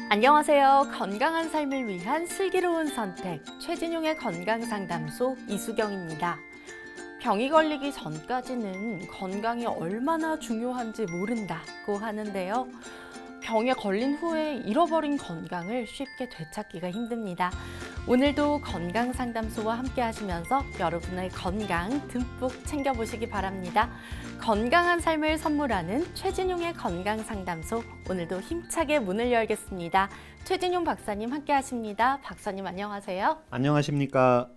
안녕하세요. 건강한 삶을 위한 슬기로운 선택, 최진용의 건강상담소 이수경입니다. 병이 걸리기 전까지는 건강이 얼마나 중요한지 모른다고 하는데요. 병에 걸린 후에 잃어버린 건강을 쉽게 되찾기가 힘듭니다. 오늘도 건강상담소와 함께 하시면서 여러분의 건강 듬뿍 챙겨보시기 바랍니다. 건강한 삶을 선물하는 최진용의 건강상담소, 오늘도 힘차게 문을 열겠습니다. 최진용 박사님 함께 하십니다. 박사님 안녕하세요. 안녕하십니까?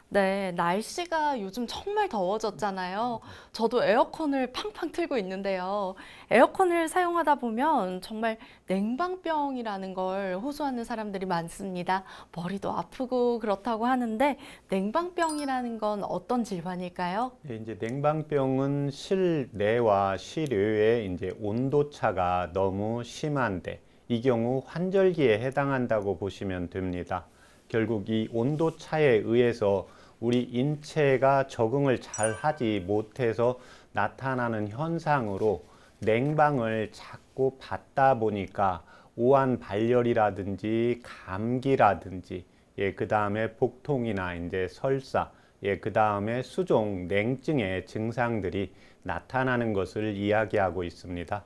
네, 날씨가 요즘 정말 더워졌잖아요. 저도 에어컨을 팡팡 틀고 있는데요. 에어컨을 사용하다 보면 정말 냉방병이라는 걸 호소하는 사람들이 많습니다. 머리도 아프고 그렇다고 하는데 냉방병이라는 건 어떤 질환일까요? 이제 냉방병은 실내와 실외의 이제 온도 차가 너무 심한데 이 경우 환절기에 해당한다고 보시면 됩니다. 결국 이 온도 차에 의해서 우리 인체가 적응을 잘 하지 못해서 나타나는 현상으로 냉방을 자꾸 받다 보니까 오한 발열이라든지 감기라든지 그 다음에 복통이나 이제 설사, 그 다음에 수종 냉증의 증상들이 나타나는 것을 이야기하고 있습니다.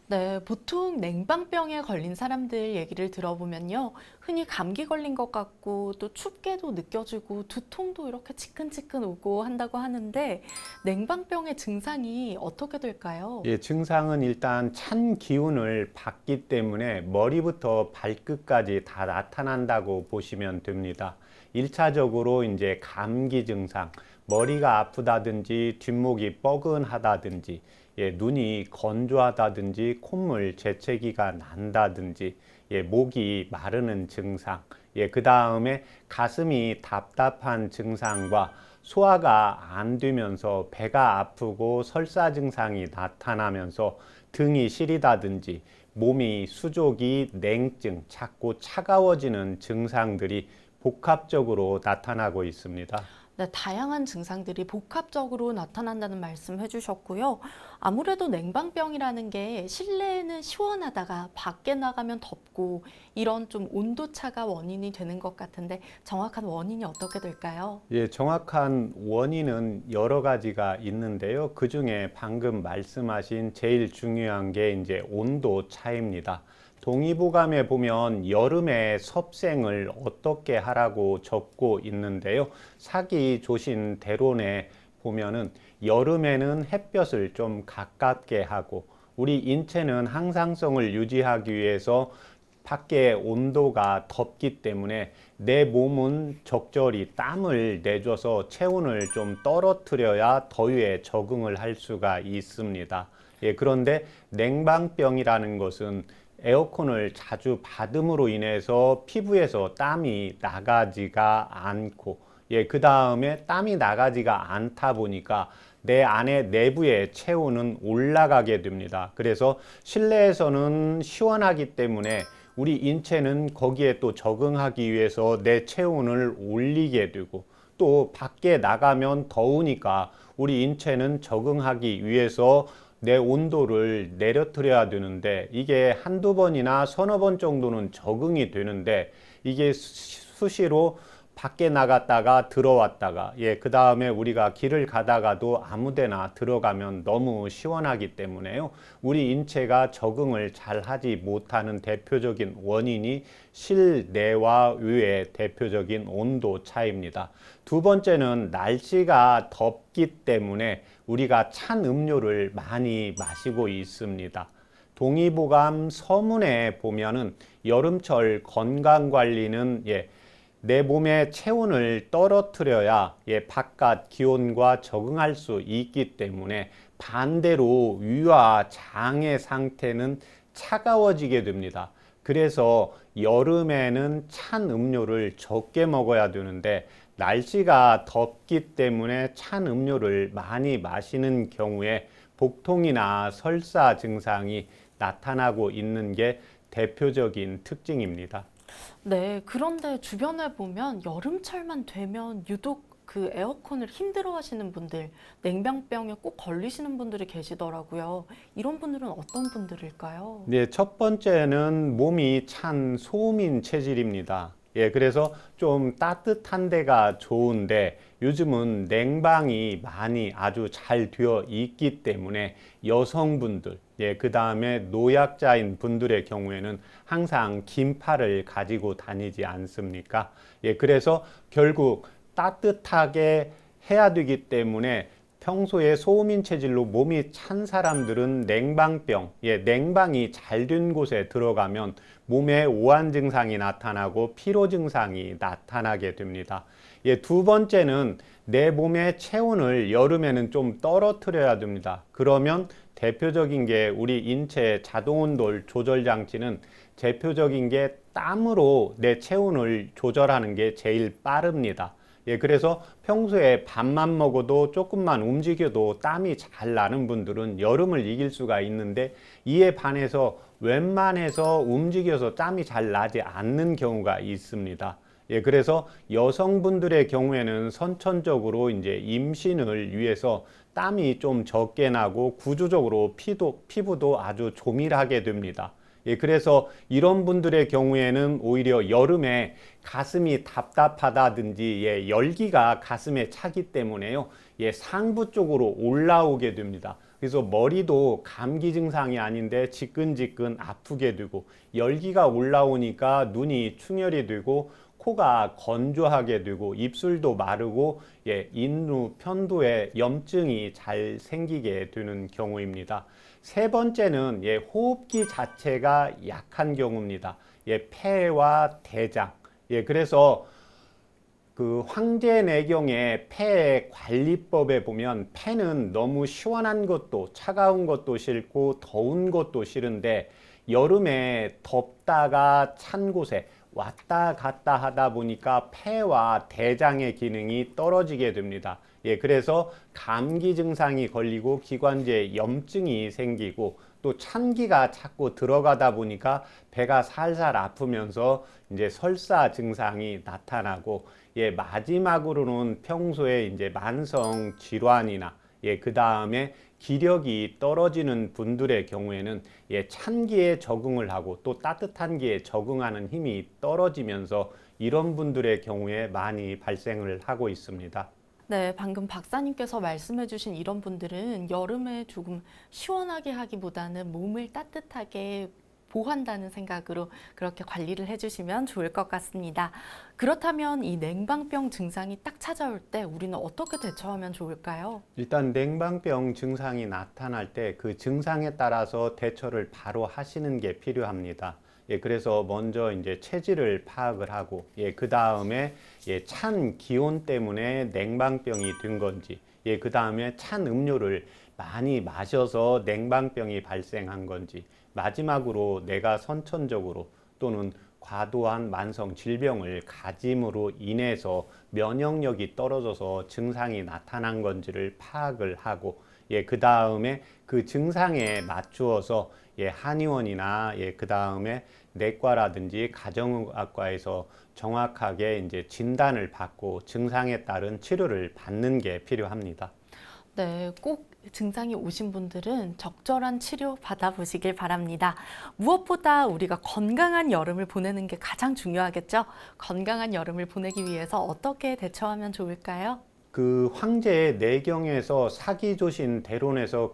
네, 보통 냉방병에 걸린 사람들 얘기를 들어보면요. 흔히 감기 걸린 것 같고 또 춥게도 느껴지고 두통도 이렇게 지끈지끈 오고 한다고 하는데 냉방병의 증상이 어떻게 될까요? 증상은 일단 찬 기운을 받기 때문에 머리부터 발끝까지 다 나타난다고 보시면 됩니다. 1차적으로 이제 감기 증상, 머리가 아프다든지 뒷목이 뻐근하다든지 눈이 건조하다든지 콧물 재채기가 난다든지 목이 마르는 증상, 그 다음에 가슴이 답답한 증상과 소화가 안 되면서 배가 아프고 설사 증상이 나타나면서 등이 시리다든지 몸이 수족이 냉증, 자꾸 차가워지는 증상들이 복합적으로 나타나고 있습니다. 네, 다양한 증상들이 복합적으로 나타난다는 말씀 해주셨고요. 아무래도 냉방병이라는 게 실내에는 시원하다가 밖에 나가면 덥고 이런 좀 온도차가 원인이 되는 것 같은데 정확한 원인이 어떻게 될까요? 정확한 원인은 여러 가지가 있는데요. 그 중에 방금 말씀하신 제일 중요한 게 이제 온도 차이입니다. 동의보감에 보면 여름에 섭생을 어떻게 하라고 적고 있는데요. 사기 조신 대론에 보면은 여름에는 햇볕을 좀 가깝게 하고 우리 인체는 항상성을 유지하기 위해서 밖에 온도가 덥기 때문에 내 몸은 적절히 땀을 내줘서 체온을 좀 떨어뜨려야 더위에 적응을 할 수가 있습니다. 그런데 냉방병이라는 것은 에어컨을 자주 받음으로 인해서 피부에서 땀이 나가지가 않고 그 다음에 땀이 나가지가 않다 보니까 내 안에 내부의 체온은 올라가게 됩니다. 그래서 실내에서는 시원하기 때문에 우리 인체는 거기에 또 적응하기 위해서 내 체온을 올리게 되고 또 밖에 나가면 더우니까 우리 인체는 적응하기 위해서 내 온도를 내려뜨려야 되는데 이게 한두 번이나 서너 번 정도는 적응이 되는데 이게 수시로 밖에 나갔다가 들어왔다가 그 다음에 우리가 길을 가다가도 아무데나 들어가면 너무 시원하기 때문에요. 우리 인체가 적응을 잘 하지 못하는 대표적인 원인이 실내와 외의 대표적인 온도 차이입니다. 두 번째는 날씨가 덥기 때문에 우리가 찬 음료를 많이 마시고 있습니다. 동의보감 서문에 보면은 여름철 건강관리는 내 몸의 체온을 떨어뜨려야 바깥 기온과 적응할 수 있기 때문에 반대로 위와 장의 상태는 차가워지게 됩니다. 그래서 여름에는 찬 음료를 적게 먹어야 되는데 날씨가 덥기 때문에 찬 음료를 많이 마시는 경우에 복통이나 설사 증상이 나타나고 있는 게 대표적인 특징입니다. 네, 그런데 주변에 보면 여름철만 되면 유독 그 에어컨을 힘들어 하시는 분들, 냉방병에 꼭 걸리시는 분들이 계시더라고요. 이런 분들은 어떤 분들일까요? 네, 첫 번째는 몸이 찬 소음인 체질입니다. 예, 그래서 좀 따뜻한 데가 좋은데 요즘은 냉방이 많이 아주 잘 되어 있기 때문에 여성분들, 예, 그 다음에 노약자인 분들의 경우에는 항상 긴 팔을 가지고 다니지 않습니까? 예, 그래서 결국 따뜻하게 해야 되기 때문에 평소에 소음인 체질로 몸이 찬 사람들은 냉방병, 예, 냉방이 잘 된 곳에 들어가면 몸에 오한 증상이 나타나고 피로 증상이 나타나게 됩니다. 예, 두 번째는 내 몸의 체온을 여름에는 좀 떨어뜨려야 됩니다. 그러면 대표적인 게 우리 인체 자동온돌 조절 장치는 대표적인 게 땀으로 내 체온을 조절하는 게 제일 빠릅니다. 예, 그래서 평소에 밥만 먹어도 조금만 움직여도 땀이 잘 나는 분들은 여름을 이길 수가 있는데 이에 반해서 웬만해서 움직여서 땀이 잘 나지 않는 경우가 있습니다. 예, 그래서 여성분들의 경우에는 선천적으로 이제 임신을 위해서 땀이 좀 적게 나고 구조적으로 피부도 아주 조밀하게 됩니다. 예, 그래서 이런 분들의 경우에는 오히려 여름에 가슴이 답답하다든지 예, 열기가 가슴에 차기 때문에요. 예, 상부 쪽으로 올라오게 됩니다. 그래서 머리도 감기 증상이 아닌데 지끈지끈 아프게 되고 열기가 올라오니까 눈이 충혈이 되고 코가 건조하게 되고 입술도 마르고 예, 인후 편도에 염증이 잘 생기게 되는 경우입니다. 세 번째는 예, 호흡기 자체가 약한 경우입니다. 예, 폐와 대장. 예, 그래서 그 황제내경의 폐 관리법에 보면 폐는 너무 시원한 것도 차가운 것도 싫고 더운 것도 싫은데 여름에 덥다가 찬 곳에 왔다 갔다 하다 보니까 폐와 대장의 기능이 떨어지게 됩니다. 예, 그래서 감기 증상이 걸리고 기관지에 염증이 생기고 또 찬기가 자꾸 들어가다 보니까 배가 살살 아프면서 이제 설사 증상이 나타나고 예, 마지막으로는 평소에 이제 만성 질환이나 예, 그 다음에 기력이 떨어지는 분들의 경우에는 예, 찬기에 적응을 하고 또 따뜻한 기에 적응하는 힘이 떨어지면서 이런 분들의 경우에 많이 발생을 하고 있습니다. 네, 방금 박사님께서 말씀해주신 이런 분들은 여름에 조금 시원하게 하기보다는 몸을 따뜻하게 보호한다는 생각으로 그렇게 관리를 해주시면 좋을 것 같습니다. 그렇다면 이 냉방병 증상이 딱 찾아올 때 우리는 어떻게 대처하면 좋을까요? 일단 냉방병 증상이 나타날 때 그 증상에 따라서 대처를 바로 하시는 게 필요합니다. 예, 그래서 먼저 이제 체질을 파악을 하고, 예, 그 다음에 예, 찬 기온 때문에 냉방병이 된 건지, 예, 그 다음에 찬 음료를 많이 마셔서 냉방병이 발생한 건지, 마지막으로 내가 선천적으로 또는 과도한 만성 질병을 가짐으로 인해서 면역력이 떨어져서 증상이 나타난 건지를 파악을 하고 예, 그 다음에 그 증상에 맞추어서 예, 한의원이나 예, 그 다음에 내과라든지 가정의학과에서 정확하게 이제 진단을 받고 증상에 따른 치료를 받는 게 필요합니다. 네, 꼭 증상이 오신 분들은 적절한 치료 받아보시길 바랍니다. 무엇보다 우리가 건강한 여름을 보내는 게 가장 중요하겠죠? 건강한 여름을 보내기 위해서 어떻게 대처하면 좋을까요? 그 황제의 내경에서 사기조신 대론에서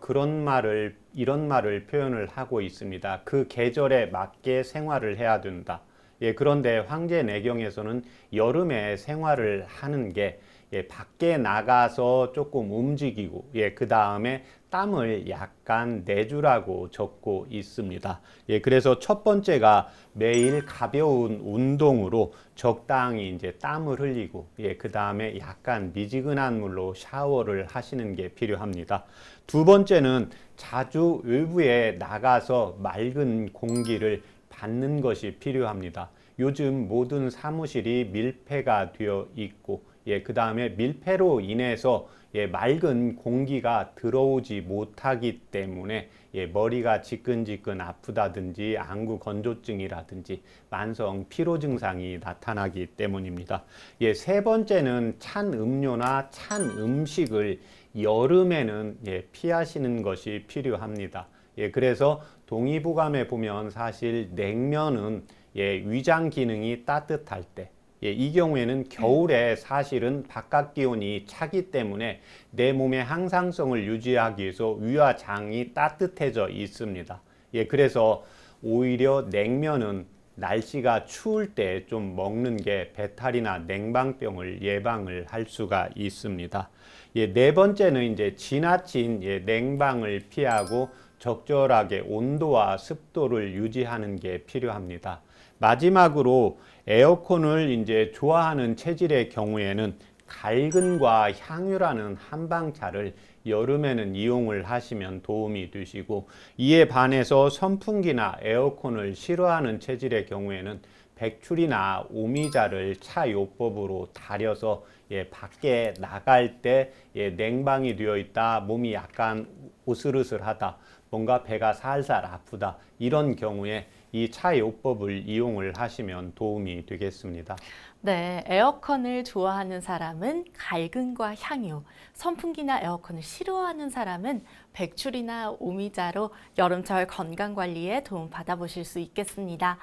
이런 말을 표현을 하고 있습니다. 그 계절에 맞게 생활을 해야 된다. 예, 그런데 황제 내경에서는 여름에 생활을 하는 게 예, 밖에 나가서 조금 움직이고 예, 그 다음에 땀을 약간 내주라고 적고 있습니다. 예, 그래서 첫 번째가 매일 가벼운 운동으로 적당히 이제 땀을 흘리고 예, 그 다음에 약간 미지근한 물로 샤워를 하시는 게 필요합니다. 두 번째는 자주 외부에 나가서 맑은 공기를 받는 것이 필요합니다. 요즘 모든 사무실이 밀폐가 되어 있고 예, 그 다음에 밀폐로 인해서 예, 맑은 공기가 들어오지 못하기 때문에 예, 머리가 지끈지끈 아프다든지 안구 건조증이라든지 만성 피로 증상이 나타나기 때문입니다. 예, 세 번째는 찬 음료나 찬 음식을 여름에는 예, 피하시는 것이 필요합니다. 예, 그래서 동의보감에 보면 사실 냉면은 예, 위장 기능이 따뜻할 때 예, 이 경우에는 겨울에 사실은 바깥 기온이 차기 때문에 내 몸의 항상성을 유지하기 위해서 위와 장이 따뜻해져 있습니다. 예, 그래서 오히려 냉면은 날씨가 추울 때 좀 먹는 게 배탈이나 냉방병을 예방을 할 수가 있습니다. 예, 네 번째는 이제 지나친 예, 냉방을 피하고 적절하게 온도와 습도를 유지하는 게 필요합니다. 마지막으로 에어컨을 이제 좋아하는 체질의 경우에는 갈근과 향유라는 한방차를 여름에는 이용을 하시면 도움이 되시고, 이에 반해서 선풍기나 에어컨을 싫어하는 체질의 경우에는 백출이나 오미자를 차요법으로 달여서 예, 밖에 나갈 때 예, 냉방이 되어 있다, 몸이 약간 으슬으슬하다, 뭔가 배가 살살 아프다, 이런 경우에 이 차요법을 이용을 하시면 도움이 되겠습니다. 네, 에어컨을 좋아하는 사람은 갈근과 향유, 선풍기나 에어컨을 싫어하는 사람은 백출이나 오미자로 여름철 건강 관리에 도움 받아보실 수 있겠습니다.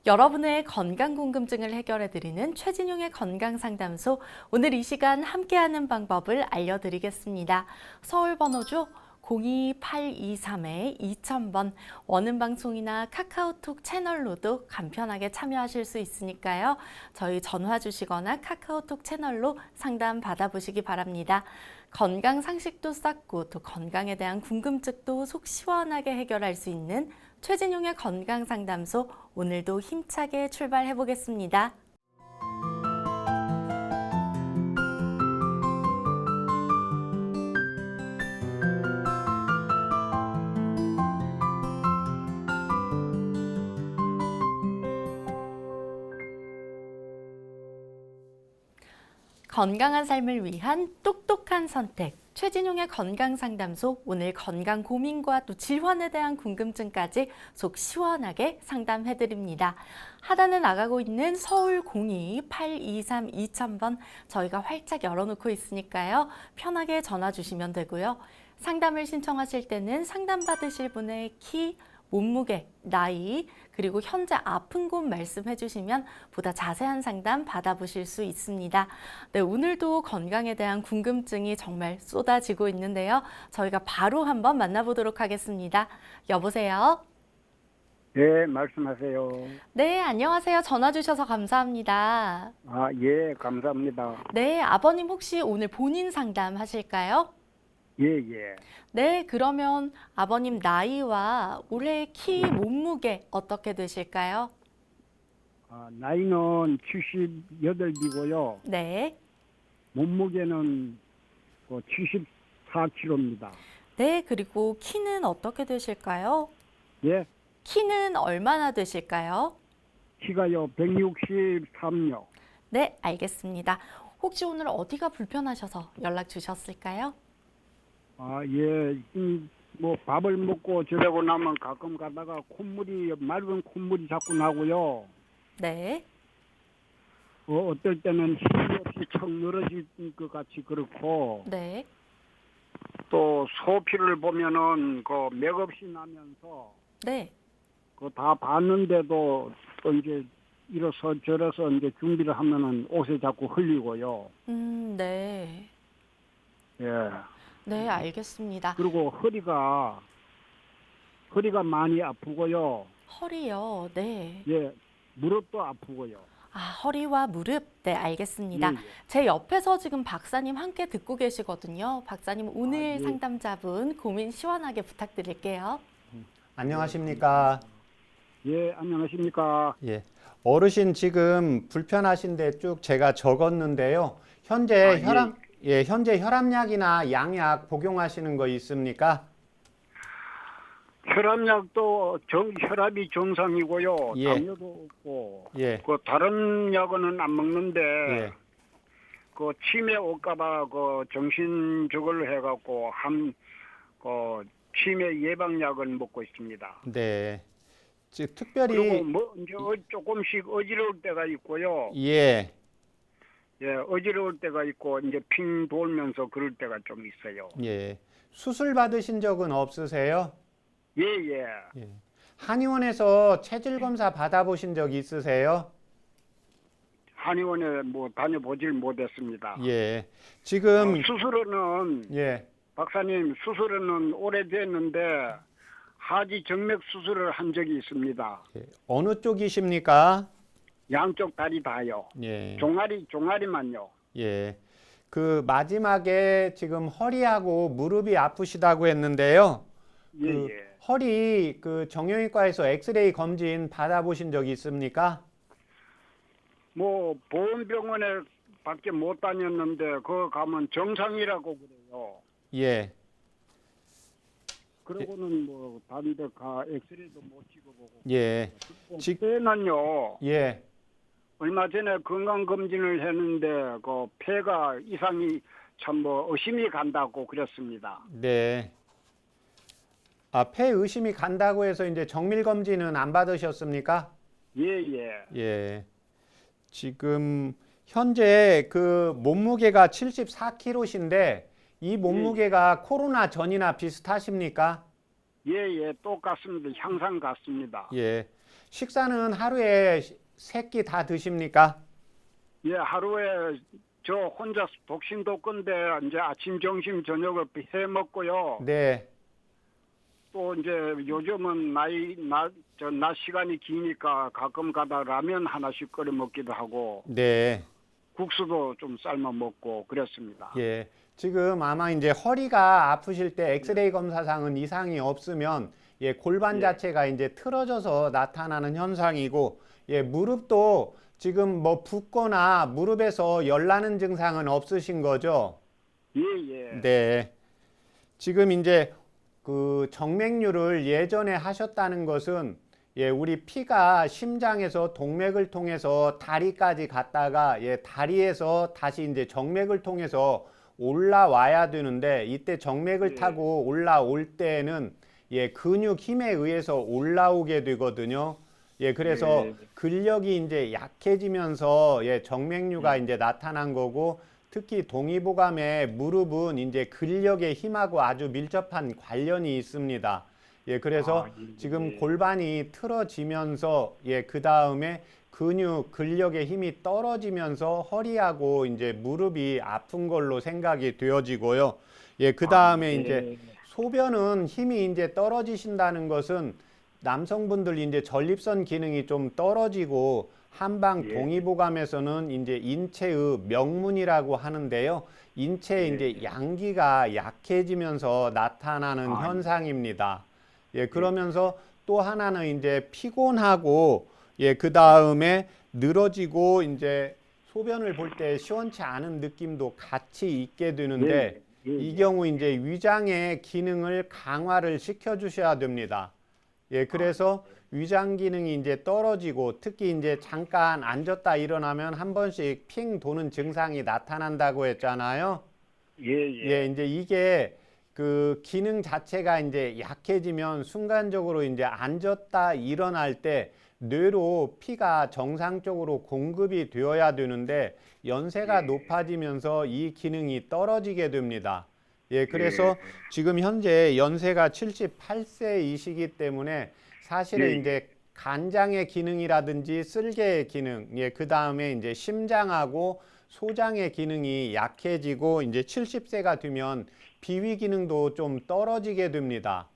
여러분의 건강 궁금증을 해결해 드리는 최진용의 건강상담소, 오늘 이 시간 함께하는 방법을 알려드리겠습니다. 서울 번호죠. 02823-2000번, 원음방송이나 카카오톡 채널로도 간편하게 참여하실 수 있으니까요. 저희 전화 주시거나 카카오톡 채널로 상담 받아보시기 바랍니다. 건강 상식도 쌓고 또 건강에 대한 궁금증도 속 시원하게 해결할 수 있는 최진용의 건강상담소, 오늘도 힘차게 출발해 보겠습니다. 건강한 삶을 위한 똑똑한 선택, 최진용의 건강상담소, 오늘 건강 고민과 또 질환에 대한 궁금증까지 속 시원하게 상담해드립니다. 하단에 나가고 있는 서울 02823-2000번, 저희가 활짝 열어놓고 있으니까요. 편하게 전화 주시면 되고요. 상담을 신청하실 때는 상담받으실 분의 키, 몸무게, 나이, 그리고 현재 아픈 곳 말씀해 주시면 보다 자세한 상담 받아보실 수 있습니다. 네, 오늘도 건강에 대한 궁금증이 정말 쏟아지고 있는데요. 저희가 바로 한번 만나보도록 하겠습니다. 여보세요? 네, 말씀하세요. 네, 안녕하세요. 전화 주셔서 감사합니다. 아, 예, 감사합니다. 네, 아버님 혹시 오늘 본인 상담 하실까요? 예, 예. 네, 그러면 아버님 나이와 올해 키, 몸무게 어떻게 되실까요? 나이는 78이고요. 네. 몸무게는 74kg입니다. 네, 그리고 키는 어떻게 되실까요? 예, 키는 얼마나 되실까요? 키가요, 163요. 네, 알겠습니다. 혹시 오늘 어디가 불편하셔서 연락 주셨을까요? 예, 밥을 먹고 저러고 나면 가끔 가다가 맑은 콧물이 자꾸 나고요. 네. 어떨 때는 힘이 없이 척 늘어질 것 같이 그렇고, 네. 또 소피를 보면은 맥없이 나면서, 네. 다 봤는데도 또 이제 이래서 저래서 이제 준비를 하면은 옷에 자꾸 흘리고요. 네. 예. 네, 알겠습니다. 그리고 허리가 많이 아프고요. 허리요. 네. 예. 무릎도 아프고요. 허리와 무릎. 네, 알겠습니다. 예, 예. 제 옆에서 지금 박사님 함께 듣고 계시거든요. 박사님, 오늘 예. 상담자분 고민 시원하게 부탁드릴게요. 안녕하십니까? 예, 안녕하십니까? 예. 어르신 지금 불편하신데 쭉 제가 적었는데요. 현재 현재 혈압약이나 양약 복용하시는 거 있습니까? 혈압약도 혈압이 정상이고요. 예. 당뇨도 없고. 예. 다른 약은 안 먹는데 예. 그 치매 올까봐 그 정신 저걸로 해갖고 그 치매 예방약을 먹고 있습니다. 네. 즉 특별히 그리고 뭐 이제 조금씩 어지러울 때가 있고요. 예. 예, 어지러울 때가 있고 이제 핑 돌면서 그럴 때가 좀 있어요. 예. 수술 받으신 적은 없으세요? 예, 예. 예. 한의원에서 체질 검사 받아보신 적 있으세요? 한의원에 뭐 다녀보질 못했습니다. 예. 지금 수술은 예. 박사님 수술은 오래됐는데 하지 정맥 수술을 한 적이 있습니다. 예. 어느 쪽이십니까? 양쪽 다리 다요. 예. 종아리만요. 예. 그 마지막에 지금 허리하고 무릎이 아프시다고 했는데요. 예, 그 예. 허리 그 정형외과에서 엑스레이 검진 받아보신 적 있습니까? 뭐 보험병원에 밖에 못 다녔는데 그거 가면 정상이라고 그래요. 예. 그러고는 뭐 다른 데 가 엑스레이도 못 찍어보고. 예. 폐는요. 예. 얼마 전에 건강검진을 했는데 그 폐가 이상이 참 뭐 의심이 간다고 그랬습니다. 네. 아, 폐 의심이 간다고 해서 이제 정밀 검진은 안 받으셨습니까? 예, 예. 예. 지금 현재 그 몸무게가 74kg신데 이 몸무게가 코로나 전이나 비슷하십니까? 예, 예. 똑같습니다. 항상 같습니다. 예. 식사는 하루에 3끼 다 드십니까? 예, 하루에 저 혼자 독신도 건데 이제 아침, 점심, 저녁을 해 먹고요. 네. 또 이제 요즘은 낮 시간이 기니까 가끔 가다 라면 하나씩 끓여 먹기도 하고 네. 국수도 좀 삶아 먹고 그랬습니다. 예. 지금 아마 이제 허리가 아프실 때 엑스레이 검사상은 이상이 없으면 예, 골반 예. 자체가 이제 틀어져서 나타나는 현상이고 예, 무릎도 지금 뭐 붓거나 무릎에서 열나는 증상은 없으신 거죠? 예, 예. 네. 지금 이제 그 정맥류를 예전에 하셨다는 것은 예, 우리 피가 심장에서 동맥을 통해서 다리까지 갔다가 예, 다리에서 다시 이제 정맥을 통해서 올라와야 되는데 이때 정맥을 예. 타고 올라올 때는 예, 근육 힘에 의해서 올라오게 되거든요. 예, 그래서 예. 근력이 이제 약해지면서 예, 정맥류가 이제 나타난 거고 특히 동의보감의 무릎은 이제 근력의 힘하고 아주 밀접한 관련이 있습니다. 예, 그래서 예. 지금 골반이 틀어지면서 예, 그 다음에 근력의 힘이 떨어지면서 허리하고 이제 무릎이 아픈 걸로 생각이 되어지고요. 예, 그 다음에 예. 이제 소변은 힘이 이제 떨어지신다는 것은 남성분들 이제 전립선 기능이 좀 떨어지고 한방 예. 동의보감에서는 이제 인체의 명문이라고 하는데요. 인체에 예. 이제 양기가 약해지면서 나타나는 아, 현상입니다. 예, 그러면서 또 하나는 이제 피곤하고 예, 그 다음에 늘어지고 이제 소변을 볼 때 시원치 않은 느낌도 같이 있게 되는데 예. 예. 이 경우 이제 위장의 기능을 강화를 시켜 주셔야 됩니다. 예, 그래서 위장 기능이 이제 떨어지고 특히 이제 잠깐 앉았다 일어나면 한 번씩 핑 도는 증상이 나타난다고 했잖아요. 예, 예. 예, 이제 이게 그 기능 자체가 이제 약해지면 순간적으로 이제 앉았다 일어날 때 뇌로 피가 정상적으로 공급이 되어야 되는데 연세가 높아지면서 이 기능이 떨어지게 됩니다. 예, 그래서 지금 현재 연세가 78세이시기 때문에 사실은 예. 이제 간장의 기능이라든지 쓸개의 기능, 예, 그 다음에 이제 심장하고 소장의 기능이 약해지고 이제 70세가 되면 비위 기능도 좀 떨어지게 됩니다.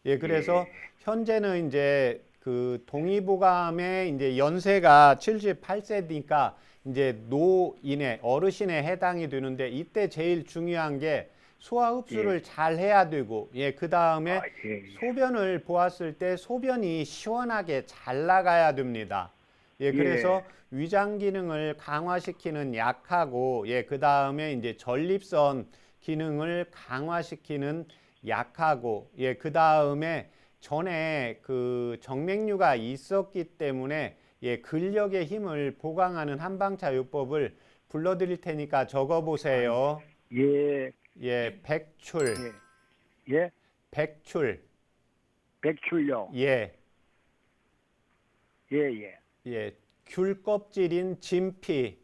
예, 그래서 현재는 이제 그 동의보감의 이제 연세가 78세니까 이제 노인의 어르신에 해당이 되는데 이때 제일 중요한 게 소화 흡수를 잘 해야 되고 예, 그 다음에 예. 소변을 보았을 때 소변이 시원하게 잘 나가야 됩니다. 예, 그래서 위장 기능을 강화시키는 약하고 예, 그 다음에 이제 전립선 기능을 강화시키는 약하고 예, 그 다음에 전에 그 정맥류가 있었기 때문에 예, 근력의 힘을 보강하는 한방차 요법을 불러드릴 테니까 적어보세요. 예, 예, 백출, 예, 예, 백출, 백출요. 예, 예, 예, 예, 귤 껍질인 진피,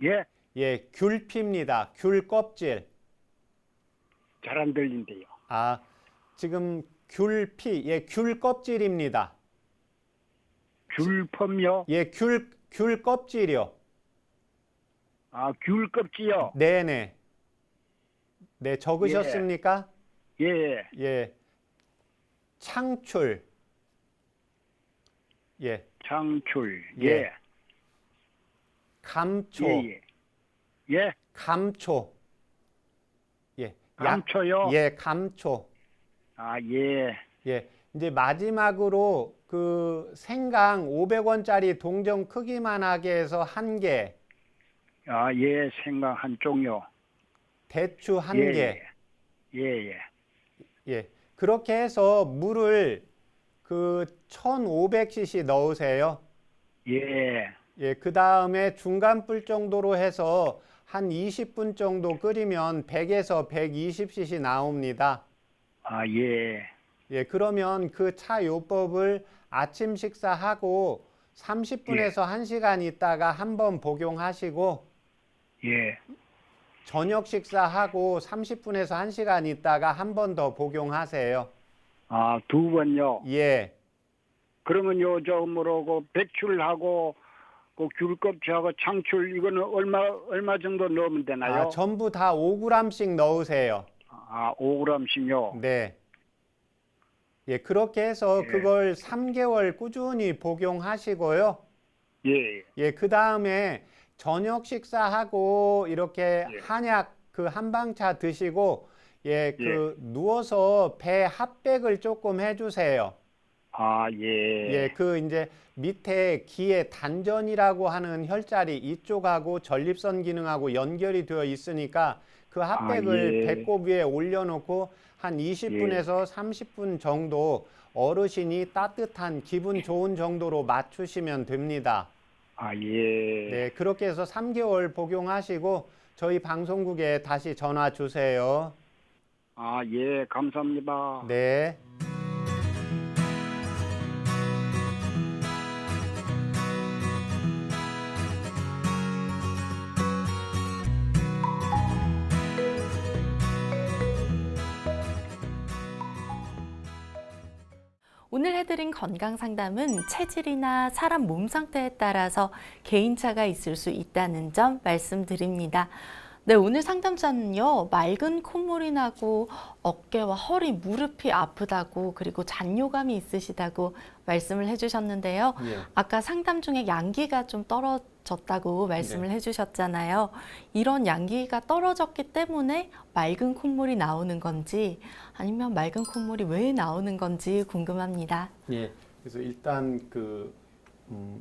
예, 예, 귤피입니다. 귤 껍질. 잘 안 들린대요. 아, 지금 귤피, 예, 귤 껍질입니다. 귤펌요? 예, 귤 껍질이요. 아, 귤 껍질요? 네네. 네, 적으셨습니까? 예, 예, 예, 창출, 예, 창출, 예. 예, 감초, 예, 예, 예, 감초, 예, 감초요? 예, 감초, 아, 예, 예. 이제 마지막으로 그 생강 500원짜리 동전 크기만 하게 해서 한 개, 아, 예, 생강 한 쪽요. 대추 한 예, 개, 예, 예, 예, 예. 그렇게 해서 물을 그 1500cc 넣으세요. 예, 예, 그 다음에 중간 불 정도로 해서 한 20분 정도 끓이면 100에서 120cc 나옵니다. 아, 예, 예, 그러면 그 차 요법을 아침 식사하고 30분에서 1시간 있다가 한번 복용하시고 예. 저녁 식사하고 30분에서 1시간 있다가 한 번 더 복용하세요. 아, 두 번요. 예, 그러면 요즘으로 백출하고 그 귤껍질하고 창출 이거는 얼마 정도 넣으면 되나요? 전부 다 5g씩 넣으세요. 아, 5g씩요. 네. 예, 그렇게 해서 예. 그걸 3개월 꾸준히 복용하시고요. 예, 예, 그 다음에 저녁 식사하고 이렇게 예. 한약 그 한방차 드시고 예, 그 누워서 배 합백을 조금 해주세요. 아, 예. 예, 그 이제 밑에 기의 단전이라고 하는 혈자리 이쪽하고 전립선 기능하고 연결이 되어 있으니까 그 합백을 예. 배꼽 위에 올려놓고 한 20분에서 30분 정도 어르신이 따뜻한 기분 좋은 정도로 맞추시면 됩니다. 아, 예. 네, 그렇게 해서 3개월 복용하시고 저희 방송국에 다시 전화 주세요. 아, 예. 감사합니다. 네. 오늘 해드린 건강 상담은 체질이나 사람 몸 상태에 따라서 개인차가 있을 수 있다는 점 말씀드립니다. 네, 오늘 상담자는요, 맑은 콧물이 나고 어깨와 허리, 무릎이 아프다고 그리고 잔뇨감이 있으시다고 말씀을 해주셨는데요. 예. 아까 상담 중에 양기가 좀 떨어졌다고 말씀을 해주셨잖아요. 이런 양기가 떨어졌기 때문에 맑은 콧물이 나오는 건지 아니면 맑은 콧물이 왜 나오는 건지 궁금합니다. 예. 그래서 일단 그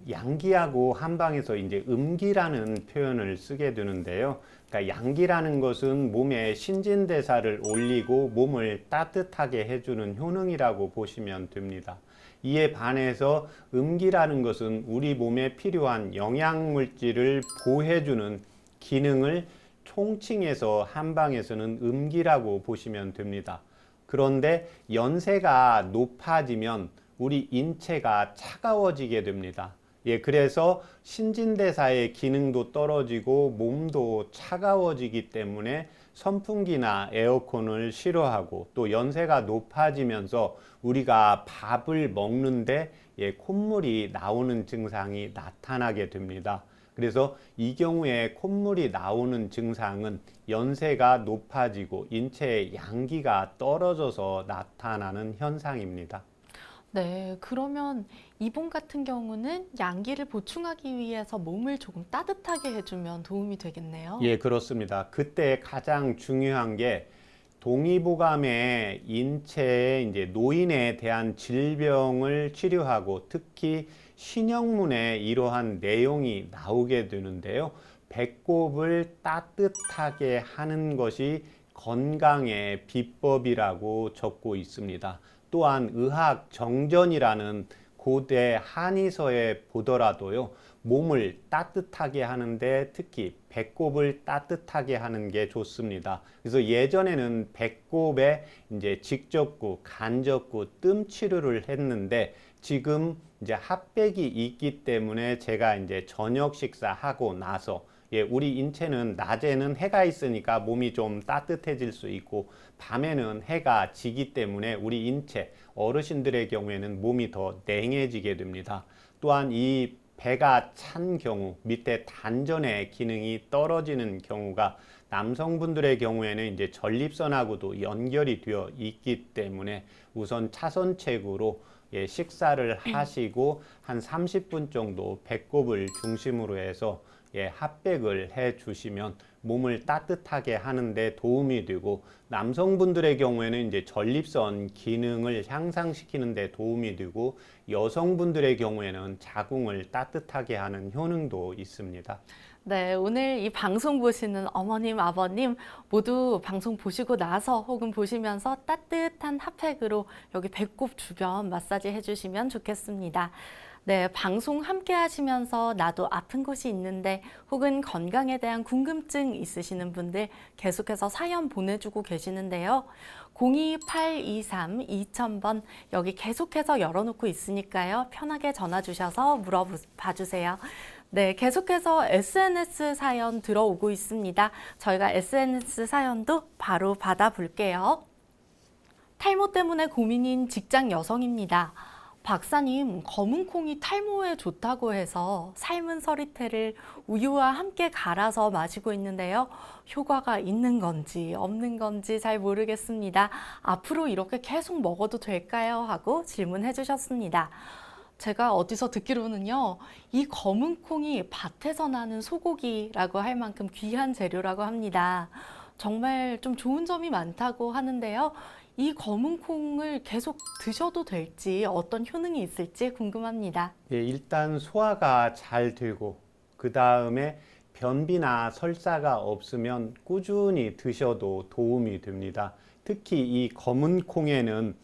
양기하고 한방에서 이제 음기라는 표현을 쓰게 되는데요. 그러니까 양기라는 것은 몸의 신진대사를 올리고 몸을 따뜻하게 해주는 효능이라고 보시면 됩니다. 이에 반해서 음기라는 것은 우리 몸에 필요한 영양물질을 보해주는 기능을 총칭해서 한방에서는 음기라고 보시면 됩니다. 그런데 연세가 높아지면 우리 인체가 차가워지게 됩니다. 예, 그래서 신진대사의 기능도 떨어지고 몸도 차가워지기 때문에 선풍기나 에어컨을 싫어하고 또 연세가 높아지면서 우리가 밥을 먹는데 콧물이 나오는 증상이 나타나게 됩니다. 그래서 이 경우에 콧물이 나오는 증상은 연세가 높아지고 인체의 양기가 떨어져서 나타나는 현상입니다. 네, 그러면 이분 같은 경우는 양기를 보충하기 위해서 몸을 조금 따뜻하게 해주면 도움이 되겠네요. 예, 그렇습니다. 그때 가장 중요한 게 동의보감에 인체의 이제 노인에 대한 질병을 치료하고 특히 신형문에 이러한 내용이 나오게 되는데요. 배꼽을 따뜻하게 하는 것이 건강의 비법이라고 적고 있습니다. 또한 의학 정전이라는 고대 한의서에 보더라도요, 몸을 따뜻하게 하는데 특히 배꼽을 따뜻하게 하는 게 좋습니다. 그래서 예전에는 배꼽에 이제 직접구, 간접구, 뜸 치료를 했는데 지금 이제 핫팩이 있기 때문에 제가 이제 저녁 식사하고 나서 우리 인체는 낮에는 해가 있으니까 몸이 좀 따뜻해질 수 있고 밤에는 해가 지기 때문에 우리 인체, 어르신들의 경우에는 몸이 더 냉해지게 됩니다. 또한 이 배가 찬 경우, 밑에 단전의 기능이 떨어지는 경우가 남성분들의 경우에는 이제 전립선하고도 연결이 되어 있기 때문에 우선 차선책으로 식사를 하시고 한 30분 정도 배꼽을 중심으로 해서 핫백을 해 주시면 몸을 따뜻하게 하는데 도움이 되고, 남성분들의 경우에는 이제 전립선 기능을 향상시키는 데 도움이 되고, 여성분들의 경우에는 자궁을 따뜻하게 하는 효능도 있습니다. 네, 오늘 이 방송 보시는 어머님, 아버님 모두 방송 보시고 나서 혹은 보시면서 따뜻한 핫팩으로 여기 배꼽 주변 마사지 해주시면 좋겠습니다. 네, 방송 함께 하시면서 나도 아픈 곳이 있는데 혹은 건강에 대한 궁금증 있으시는 분들 계속해서 사연 보내주고 계시는데요. 02823-2000번 여기 계속해서 열어놓고 있으니까요. 편하게 전화 주셔서 물어봐 주세요. 네, 계속해서 SNS 사연 들어오고 있습니다. 저희가 SNS 사연도 바로 받아볼게요. 탈모 때문에 고민인 직장 여성입니다. 박사님, 검은 콩이 탈모에 좋다고 해서 삶은 서리태를 우유와 함께 갈아서 마시고 있는데요. 효과가 있는 건지 없는 건지 잘 모르겠습니다. 앞으로 이렇게 계속 먹어도 될까요? 하고 질문해 주셨습니다. 제가 어디서 듣기로는요, 이 검은 콩이 밭에서 나는 소고기라고 할 만큼 귀한 재료라고 합니다. 정말 좀 좋은 점이 많다고 하는데요. 이 검은 콩을 계속 드셔도 될지 어떤 효능이 있을지 궁금합니다. 일단 소화가 잘 되고 그 다음에 변비나 설사가 없으면 꾸준히 드셔도 도움이 됩니다. 특히 이 검은 콩에는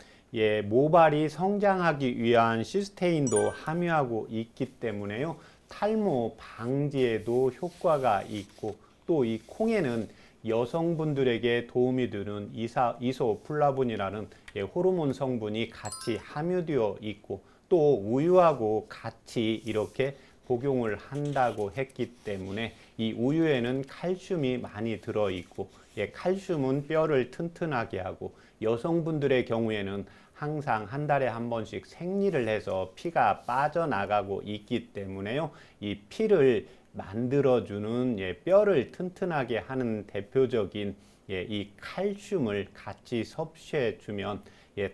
모발이 성장하기 위한 시스테인도 함유하고 있기 때문에요, 탈모 방지에도 효과가 있고, 또 이 콩에는 여성분들에게 도움이 되는 이소플라본이라는 호르몬 성분이 같이 함유되어 있고, 또 우유하고 같이 이렇게 복용을 한다고 했기 때문에 이 우유에는 칼슘이 많이 들어있고, 칼슘은 뼈를 튼튼하게 하고, 여성분들의 경우에는 항상 한 달에 한 번씩 생리를 해서 피가 빠져나가고 있기 때문에요, 이 피를 만들어주는 뼈를 튼튼하게 하는 대표적인 이 칼슘을 같이 섭취해 주면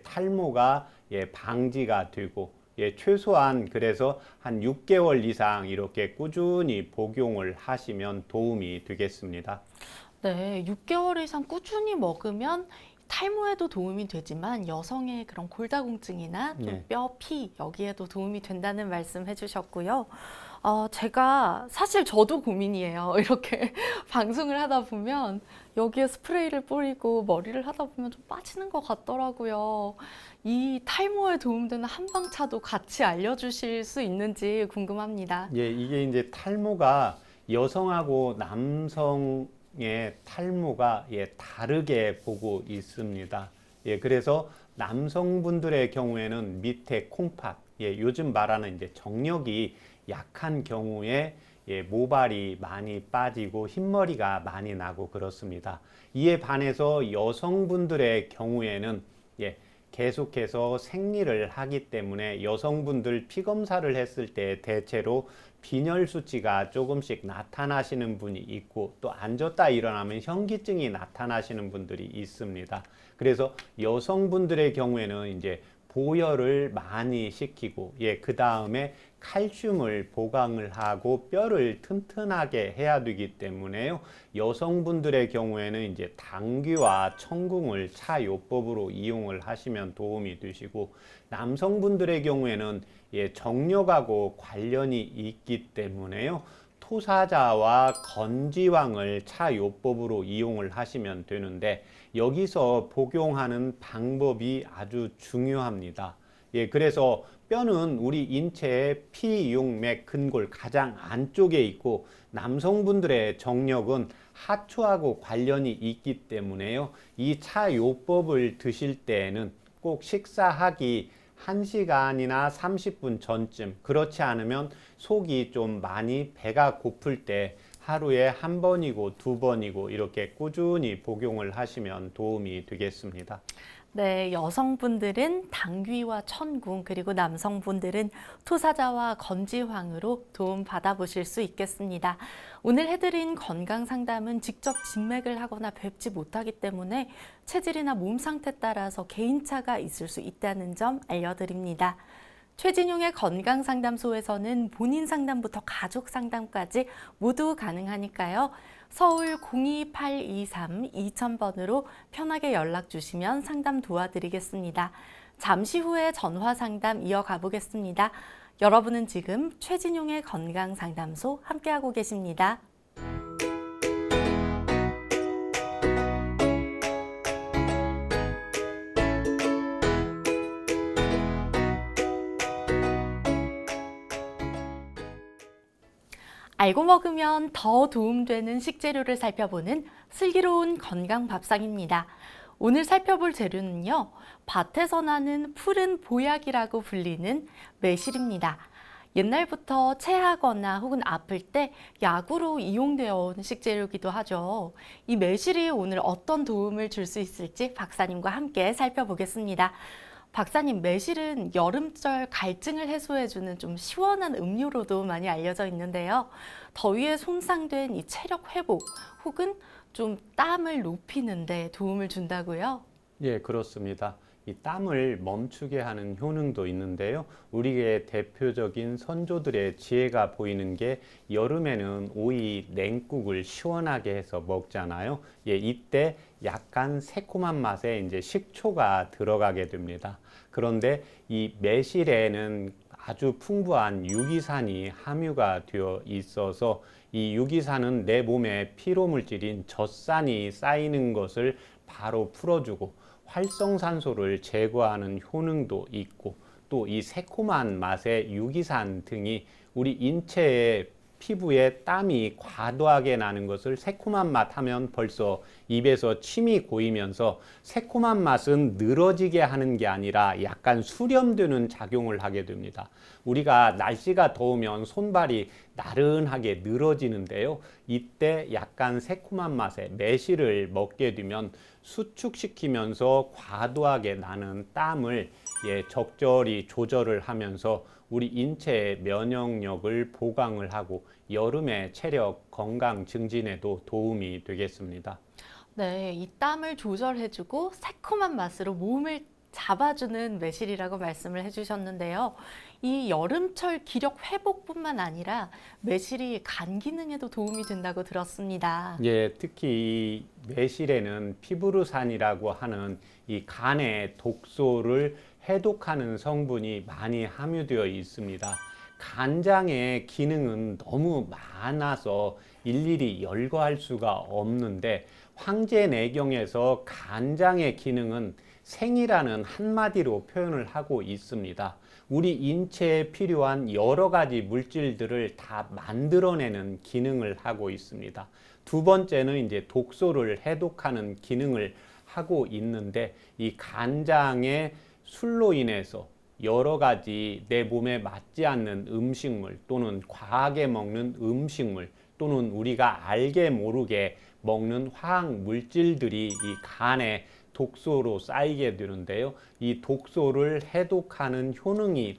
탈모가 방지가 되고, 최소한 그래서 한 6개월 이상 이렇게 꾸준히 복용을 하시면 도움이 되겠습니다. 네, 6개월 이상 꾸준히 먹으면 탈모에도 도움이 되지만 여성의 그런 골다공증이나 또 뼈, 피 여기에도 도움이 된다는 말씀 해주셨고요. 제가 사실 저도 고민이에요. 이렇게 방송을 하다 보면 여기에 스프레이를 뿌리고 머리를 하다 보면 좀 빠지는 것 같더라고요. 이 탈모에 도움되는 한방차도 같이 알려주실 수 있는지 궁금합니다. 이게 이제 탈모가 여성하고 남성의 탈모가 다르게 보고 있습니다. 그래서 남성분들의 경우에는 밑에 콩팥, 요즘 말하는 이제 정력이 약한 경우에 모발이 많이 빠지고 흰머리가 많이 나고 그렇습니다. 이에 반해서 여성분들의 경우에는 계속해서 생리를 하기 때문에 여성분들 피검사를 했을 때 대체로 빈혈 수치가 조금씩 나타나시는 분이 있고, 또 앉았다 일어나면 현기증이 나타나시는 분들이 있습니다. 그래서 여성분들의 경우에는 이제 보혈을 많이 시키고, 그 다음에 칼슘을 보강을 하고 뼈를 튼튼하게 해야 되기 때문에요, 여성분들의 경우에는 이제 당귀와 청궁을 차요법으로 이용을 하시면 도움이 되시고, 남성분들의 경우에는 정력하고 관련이 있기 때문에요, 토사자와 건지황을 차요법으로 이용을 하시면 되는데, 여기서 복용하는 방법이 아주 중요합니다. 예, 그래서 뼈는 우리 인체의 피, 용, 맥, 근골 가장 안쪽에 있고 남성분들의 정력은 하추하고 관련이 있기 때문에요. 이 차요법을 드실 때에는 꼭 식사하기 1시간이나 30분 전쯤, 그렇지 않으면 속이 좀 많이 배가 고플 때 하루에 1번이고 2번이고 이렇게 꾸준히 복용을 하시면 도움이 되겠습니다. 네, 여성분들은 당귀와 천궁, 그리고 남성분들은 투사자와 건지황으로 도움 받아보실 수 있겠습니다. 오늘 해드린 건강 상담은 직접 진맥을 하거나 뵙지 못하기 때문에 체질이나 몸 상태에 따라서 개인차가 있을 수 있다는 점 알려드립니다. 최진용의 건강상담소에서는 본인 상담부터 가족 상담까지 모두 가능하니까요. 서울 02823-2000번으로 편하게 연락 주시면 상담 도와드리겠습니다. 잠시 후에 전화 상담 이어가 보겠습니다. 여러분은 지금 최진용의 건강상담소 함께하고 계십니다. 알고 먹으면 더 도움되는 식재료를 살펴보는 슬기로운 건강 밥상입니다. 오늘 살펴볼 재료는요, 밭에서 나는 푸른 보약이라고 불리는 매실입니다. 옛날부터 체하거나 혹은 아플 때 약으로 이용되어 온 식재료이기도 하죠. 이 매실이 오늘 어떤 도움을 줄 수 있을지 박사님과 함께 살펴보겠습니다. 박사님, 매실은 여름철 갈증을 해소해주는 좀 시원한 음료로도 많이 알려져 있는데요. 더위에 손상된 이 체력 회복 혹은 좀 땀을 높이는 데 도움을 준다고요? 예, 그렇습니다. 이 땀을 멈추게 하는 효능도 있는데요. 우리의 대표적인 선조들의 지혜가 보이는 게 여름에는 오이 냉국을 시원하게 해서 먹잖아요. 예, 이때 약간 새콤한 맛에 이제 식초가 들어가게 됩니다. 그런데 이 매실에는 아주 풍부한 유기산이 함유가 되어 있어서 이 유기산은 내 몸에 피로 물질인 젖산이 쌓이는 것을 바로 풀어주고 활성산소를 제거하는 효능도 있고 또 이 새콤한 맛의 유기산 등이 우리 인체의 피부에 땀이 과도하게 나는 것을 새콤한 맛 하면 벌써 입에서 침이 고이면서 새콤한 맛은 늘어지게 하는 게 아니라 약간 수렴되는 작용을 하게 됩니다. 우리가 날씨가 더우면 손발이 나른하게 늘어지는데요. 이때 약간 새콤한 맛의 매실을 먹게 되면 수축시키면서 과도하게 나는 땀을 적절히 조절을 하면서 우리 인체의 면역력을 보강을 하고 여름의 체력 건강 증진에도 도움이 되겠습니다. 네, 이 땀을 조절해주고 새콤한 맛으로 몸을 잡아주는 매실이라고 말씀을 해주셨는데요. 이 여름철 기력 회복뿐만 아니라 매실이 간 기능에도 도움이 된다고 들었습니다. 예, 특히 이 매실에는 피브루산이라고 하는 이 간의 독소를 해독하는 성분이 많이 함유되어 있습니다. 간장의 기능은 너무 많아서 일일이 열거할 수가 없는데 황제내경에서 간장의 기능은 생이라는 한마디로 표현을 하고 있습니다. 우리 인체에 필요한 여러 가지 물질들을 다 만들어내는 기능을 하고 있습니다. 두 번째는 이제 독소를 해독하는 기능을 하고 있는데 이 간장의 술로 인해서 여러 가지 내 몸에 맞지 않는 음식물 또는 과하게 먹는 음식물 또는 우리가 알게 모르게 먹는 화학 물질들이 이 간에 독소로 쌓이게 되는데요. 이 독소를 해독하는 효능이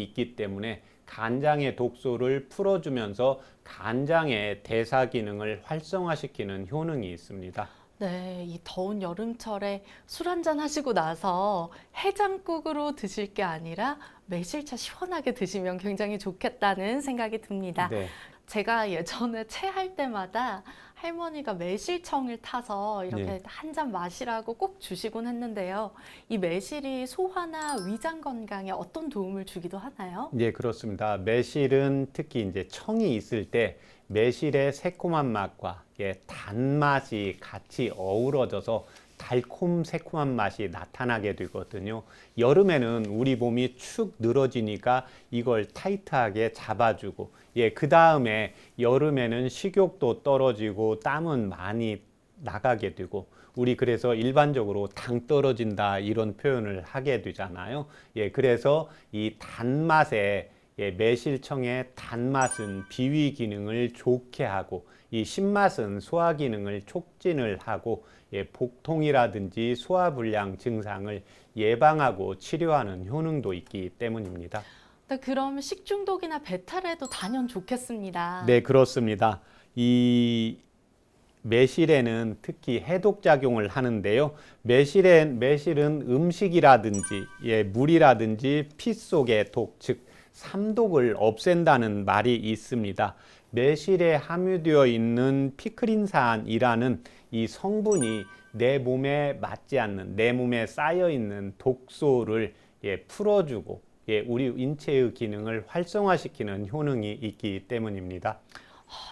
있기 때문에 간장의 독소를 풀어주면서 간장의 대사 기능을 활성화시키는 효능이 있습니다. 네, 이 더운 여름철에 술 한잔 하시고 나서 해장국으로 드실 게 아니라 매실차 시원하게 드시면 굉장히 좋겠다는 생각이 듭니다. 네. 제가 예전에 체할 때마다 할머니가 매실청을 타서 이렇게 네. 한 잔 마시라고 꼭 주시곤 했는데요. 이 매실이 소화나 위장 건강에 어떤 도움을 주기도 하나요? 네, 그렇습니다. 매실은 특히 이제 청이 있을 때 매실의 새콤한 맛과 단맛이 같이 어우러져서 달콤 새콤한 맛이 나타나게 되거든요. 여름에는 우리 몸이 축 늘어지니까 이걸 타이트하게 잡아주고, 그 다음에 여름에는 식욕도 떨어지고 땀은 많이 나가게 되고, 우리 그래서 일반적으로 당 떨어진다 이런 표현을 하게 되잖아요. 그래서 이 단맛에 매실청의 단맛은 비위 기능을 좋게 하고, 이 신맛은 소화 기능을 촉진을 하고, 복통이라든지 소화불량 증상을 예방하고 치료하는 효능도 있기 때문입니다. 네, 그럼 식중독이나 배탈에도 단연 좋겠습니다. 네, 그렇습니다. 이 매실에는 특히 해독작용을 하는데요. 매실은 음식이라든지 물이라든지 피 속의 독, 즉 삼독을 없앤다는 말이 있습니다. 매실에 함유되어 있는 피크린산이라는 이 성분이 내 몸에 맞지 않는, 내 몸에 쌓여 있는 독소를 풀어주고 우리 인체의 기능을 활성화시키는 효능이 있기 때문입니다.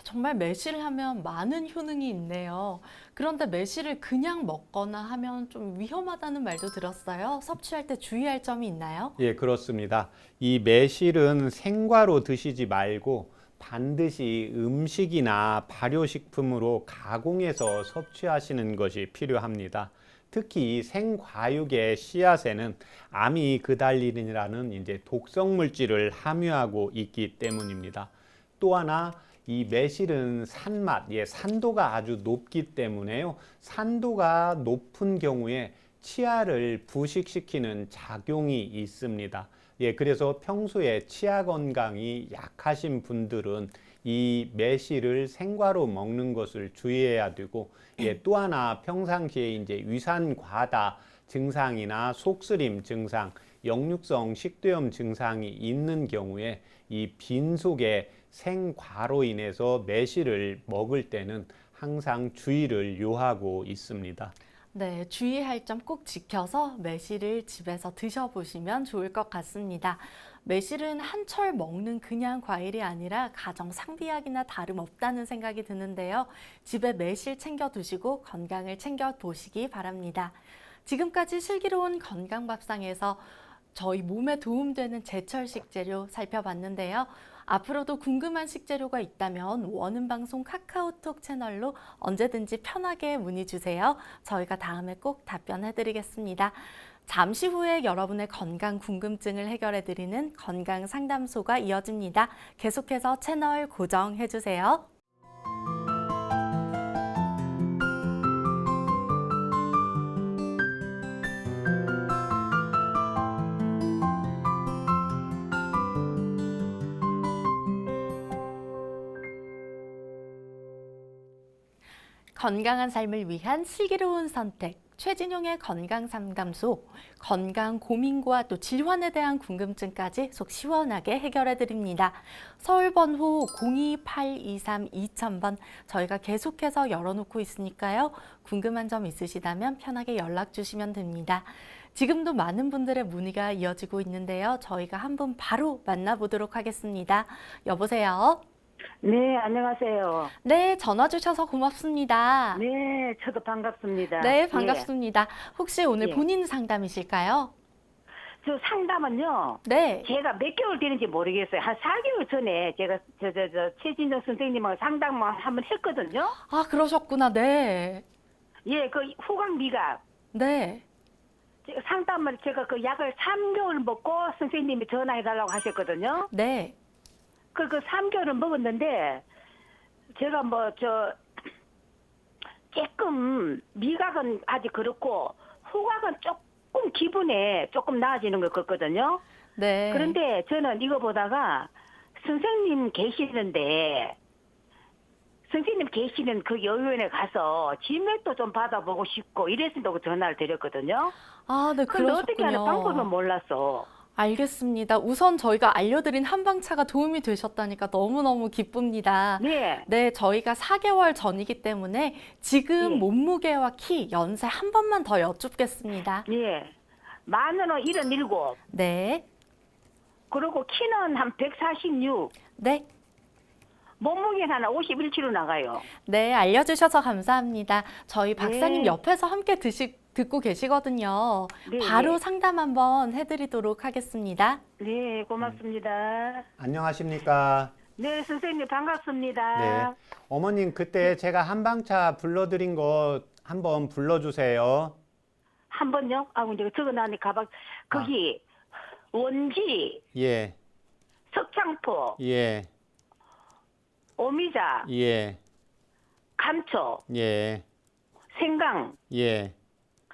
정말 매실을 하면 많은 효능이 있네요. 그런데 매실을 그냥 먹거나 하면 좀 위험하다는 말도 들었어요. 섭취할 때 주의할 점이 있나요? 그렇습니다. 이 매실은 생과로 드시지 말고 반드시 음식이나 발효식품으로 가공해서 섭취하시는 것이 필요합니다. 특히 생과육의 씨앗에는 아미그달린이라는 이제 독성 물질을 함유하고 있기 때문입니다. 또 하나 이 매실은 산맛, 산도가 아주 높기 때문에요. 산도가 높은 경우에 치아를 부식시키는 작용이 있습니다. 그래서 평소에 치아 건강이 약하신 분들은 이 매실을 생과로 먹는 것을 주의해야 되고, 또 하나 평상시에 이제 위산 과다 증상이나 속쓰림 증상, 역류성 식도염 증상이 있는 경우에 이 빈속에 생과로 인해서 매실을 먹을 때는 항상 주의를 요하고 있습니다. 네, 주의할 점 꼭 지켜서 매실을 집에서 드셔보시면 좋을 것 같습니다. 매실은 한철 먹는 그냥 과일이 아니라 가정 상비약이나 다름없다는 생각이 드는데요. 집에 매실 챙겨 두시고 건강을 챙겨 보시기 바랍니다. 지금까지 슬기로운 건강밥상에서 저희 몸에 도움되는 제철 식재료 살펴봤는데요. 앞으로도 궁금한 식재료가 있다면 원음방송 카카오톡 채널로 언제든지 편하게 문의 주세요. 저희가 다음에 꼭 답변해드리겠습니다. 잠시 후에 여러분의 건강 궁금증을 해결해드리는 건강상담소가 이어집니다. 계속해서 채널 고정해주세요. 건강한 삶을 위한 슬기로운 선택, 최진용의 건강상담소, 건강 고민과 또 질환에 대한 궁금증까지 속 시원하게 해결해 드립니다. 서울번호 02823-2000번 저희가 계속해서 열어놓고 있으니까요. 궁금한 점 있으시다면 편하게 연락 주시면 됩니다. 지금도 많은 분들의 문의가 이어지고 있는데요. 저희가 한 분 바로 만나보도록 하겠습니다. 여보세요? 네, 안녕하세요. 네, 전화 주셔서 고맙습니다. 네, 저도 반갑습니다. 네, 반갑습니다. 혹시 오늘 예. 본인 상담이실까요? 저 상담은요, 네. 제가 몇 개월 되는지 모르겠어요. 한 4개월 전에 제가 최진정 선생님하고 상담을 한번 했거든요. 아, 그러셨구나. 네. 예, 그 후각 미각. 네. 상담을 제가 그 약을 3개월 먹고 선생님이 전화해달라고 하셨거든요. 네. 그 3개월을 먹었는데, 제가 조금, 미각은 아직 그렇고, 후각은 조금 기분에 조금 나아지는 것 같거든요. 네. 그런데 저는 이거 보다가, 선생님 계시는 그 여의원에 가서 진맥도 좀 받아보고 싶고, 이랬는다고 전화를 드렸거든요. 아, 네, 근데 어떻게 하는 그러셨군요. 방법은 몰랐어. 알겠습니다. 우선 저희가 알려드린 한방차가 도움이 되셨다니까 너무너무 기쁩니다. 네. 네, 저희가 4개월 전이기 때문에 지금 예. 몸무게와 키, 연세 한 번만 더 여쭙겠습니다. 예. 만으로 77. 네. 그리고 키는 한 146. 네. 몸무게는 한 51kg 나가요. 네, 알려주셔서 감사합니다. 저희 박사님 네. 옆에서 함께 듣고 계시거든요. 네, 바로 네. 상담 한번 해드리도록 하겠습니다. 네, 고맙습니다. 안녕하십니까? 네, 선생님 반갑습니다. 네. 어머님, 그때 제가 한방차 불러드린 거 한번 불러주세요. 한 번요? 아, 근데 적어놨니 가방. 거기 원지, 예, 석창포, 예, 오미자, 예, 감초, 예, 생강. 예.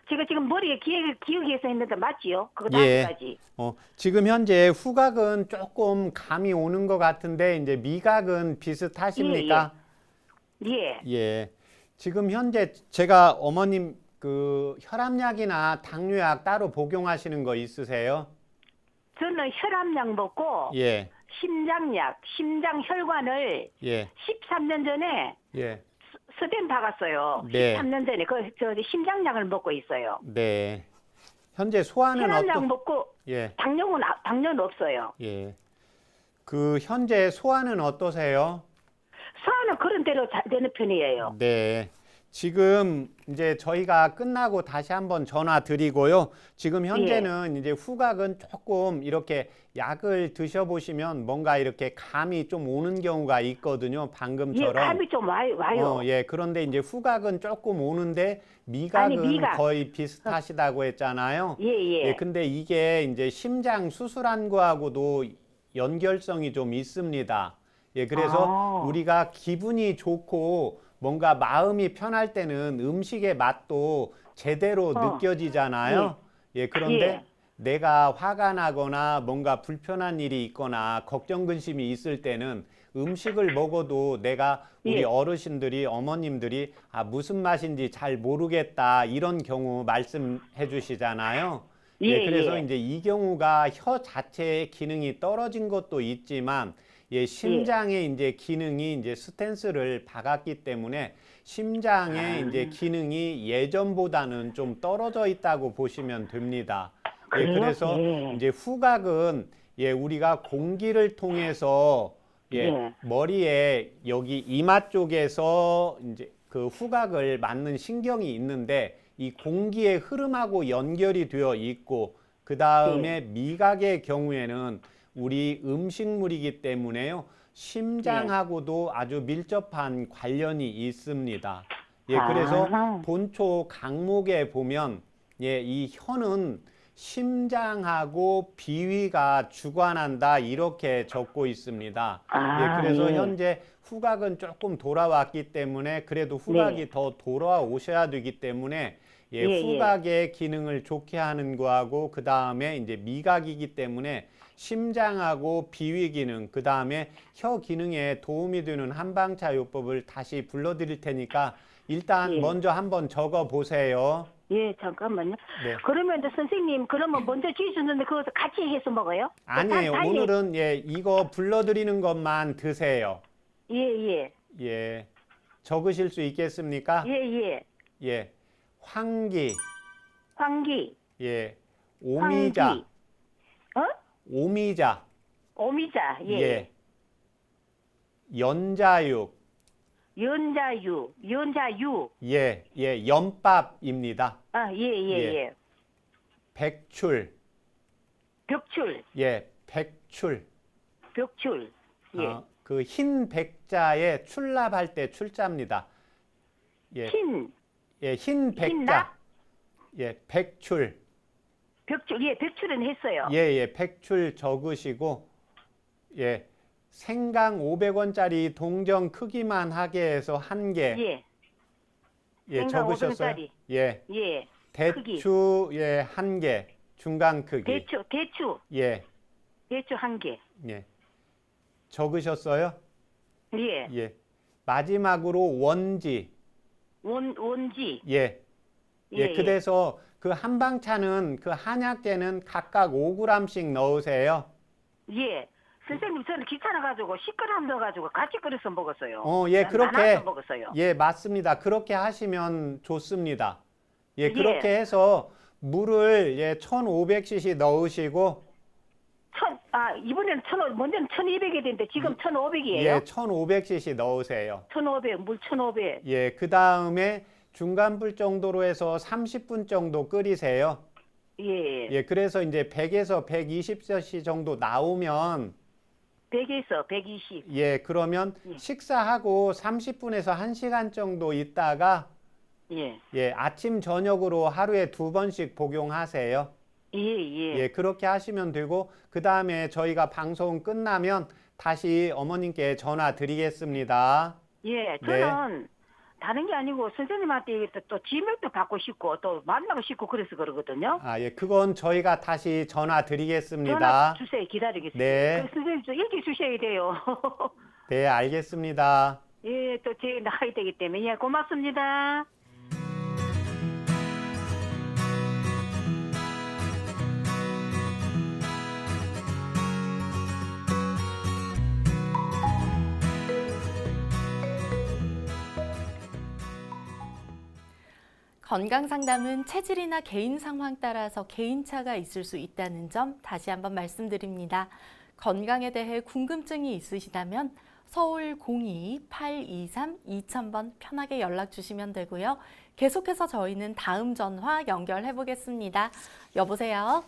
제가 지금 머리에 기억해서 했는데 맞지요? 그거 예. 다음까지. 지금 현재 후각은 조금 감이 오는 것 같은데, 이제 미각은 비슷하십니까? 예. 예. 지금 현재 제가 어머님 그 혈압약이나 당뇨약 따로 복용하시는 거 있으세요? 저는 혈압약 먹고 예, 심장약, 심장혈관을 예, 13년 전에 예. 스tent 박았어요. 네. 13년 전에 저 심장약을 먹고 있어요. 네. 현재 소화는 혈압약 먹고 예, 당뇨는 없어요. 예. 그 현재 소화는 어떠세요? 소화는 그런 대로 잘 되는 편이에요. 네. 지금 이제 저희가 끝나고 다시 한번 전화 드리고요. 지금 현재는 이제 후각은 조금 이렇게 약을 드셔보시면 뭔가 이렇게 감이 좀 오는 경우가 있거든요. 예, 방금처럼. 감이 좀 와요. 예. 그런데 이제 후각은 조금 오는데 미각은 미각. 거의 비슷하시다고 했잖아요. 예. 근데 이게 이제 심장 수술한 거하고도 연결성이 좀 있습니다. 예, 그래서 우리가 기분이 좋고 뭔가 마음이 편할 때는 음식의 맛도 제대로 느껴지잖아요. 예, 그런데 예. 내가 화가 나거나 뭔가 불편한 일이 있거나 걱정 근심이 있을 때는 음식을 먹어도 내가 우리 예. 어르신들이 어머님들이 무슨 맛인지 잘 모르겠다 이런 경우 말씀해 주시잖아요. 예, 그래서 예. 이제 이 경우가 혀 자체의 기능이 떨어진 것도 있지만 심장의 이제 기능이 이제 스텐스를 박았기 때문에 심장의 이제 기능이 예전보다는 좀 떨어져 있다고 보시면 됩니다. 그래요? 그래서 예. 이제 후각은 우리가 공기를 통해서 예. 머리에 여기 이마 쪽에서 이제 그 후각을 맡는 신경이 있는데 이 공기의 흐름하고 연결이 되어 있고 그 다음에 미각의 경우에는 우리 음식물이기 때문에요. 심장하고도 아주 밀접한 관련이 있습니다. 그래서 본초 강목에 보면 이 혀는 심장하고 비위가 주관한다 이렇게 적고 있습니다. 그래서 현재 후각은 조금 돌아왔기 때문에 그래도 후각이 더 돌아오셔야 되기 때문에 후각의 기능을 좋게 하는 거하고 그 다음에 이제 미각이기 때문에 심장하고 비위 기능, 그 다음에 혀 기능에 도움이 되는 한방차 요법을 다시 불러드릴 테니까 일단 먼저 한번 적어 보세요. 예, 잠깐만요. 네. 그러면 선생님, 그러면 먼저 주셨는데 그것을 같이 해서 먹어요? 아니에요. 다- 다- 오늘은 이거 불러드리는 것만 드세요. 예. 적으실 수 있겠습니까? 예. 황기, 황기, 오미자, 황기. 오미자, 오미자, 연자육, 연자유, 연밥입니다. 예. 백출, 벽출, 백출. 벽출, 그 흰 백자에 출납할 때 출자입니다. 흰, 흰 백자. 흰나? 백출. 벽출, 벽출은 했어요. 백출 적으시고 생강 500원짜리 동전 크기만 하게 해서 한 개. 생강 적으셨어요? 500원짜리. 대추 한 개. 중간 크기. 대추 한 개. 적으셨어요? 예. 마지막으로 원지. 원지. 그래서 그 한방차는 그 한약재는 각각 5g씩 넣으세요. 선생님, 저는 귀찮아가지고 10g 넣어가지고 같이 끓여서 먹었어요. 그렇게. 나눠서 먹었어요. 맞습니다. 그렇게 하시면 좋습니다. 그렇게 해서 물을 1500cc 넣으시고 이번에는 먼저는 1200이 됐는데 지금 1500이에요? 예, 1500cc 넣으세요. 1500, 물 1500. 예, 그 다음에 중간불 정도로 해서 30분 정도 끓이세요. 예. 예, 그래서 이제 100에서 120cc 정도 나오면 100에서 120. 예, 그러면 예. 식사하고 30분에서 1시간 정도 있다가 예. 예, 아침 저녁으로 하루에 2번씩 복용하세요. 예. 예, 그렇게 하시면 되고 그 다음에 저희가 방송 끝나면 다시 어머님께 전화 드리겠습니다. 예. 저는 다른 게 아니고 선생님한테 또 지명도 받고 싶고 또 만나고 싶고 그래서 그러거든요. 아, 예, 그건 저희가 다시 전화 드리겠습니다. 전화 주세요. 기다리겠습니다. 네. 그 선생님 좀 일찍 주셔야 돼요. 네, 알겠습니다. 예, 또 제 나가야 되기 때문에 예, 고맙습니다. 건강 상담은 체질이나 개인 상황 따라서 개인차가 있을 수 있다는 점 다시 한번 말씀드립니다. 건강에 대해 궁금증이 있으시다면 서울 02-823-2000번 편하게 연락 주시면 되고요. 계속해서 저희는 다음 전화 연결해 보겠습니다. 여보세요?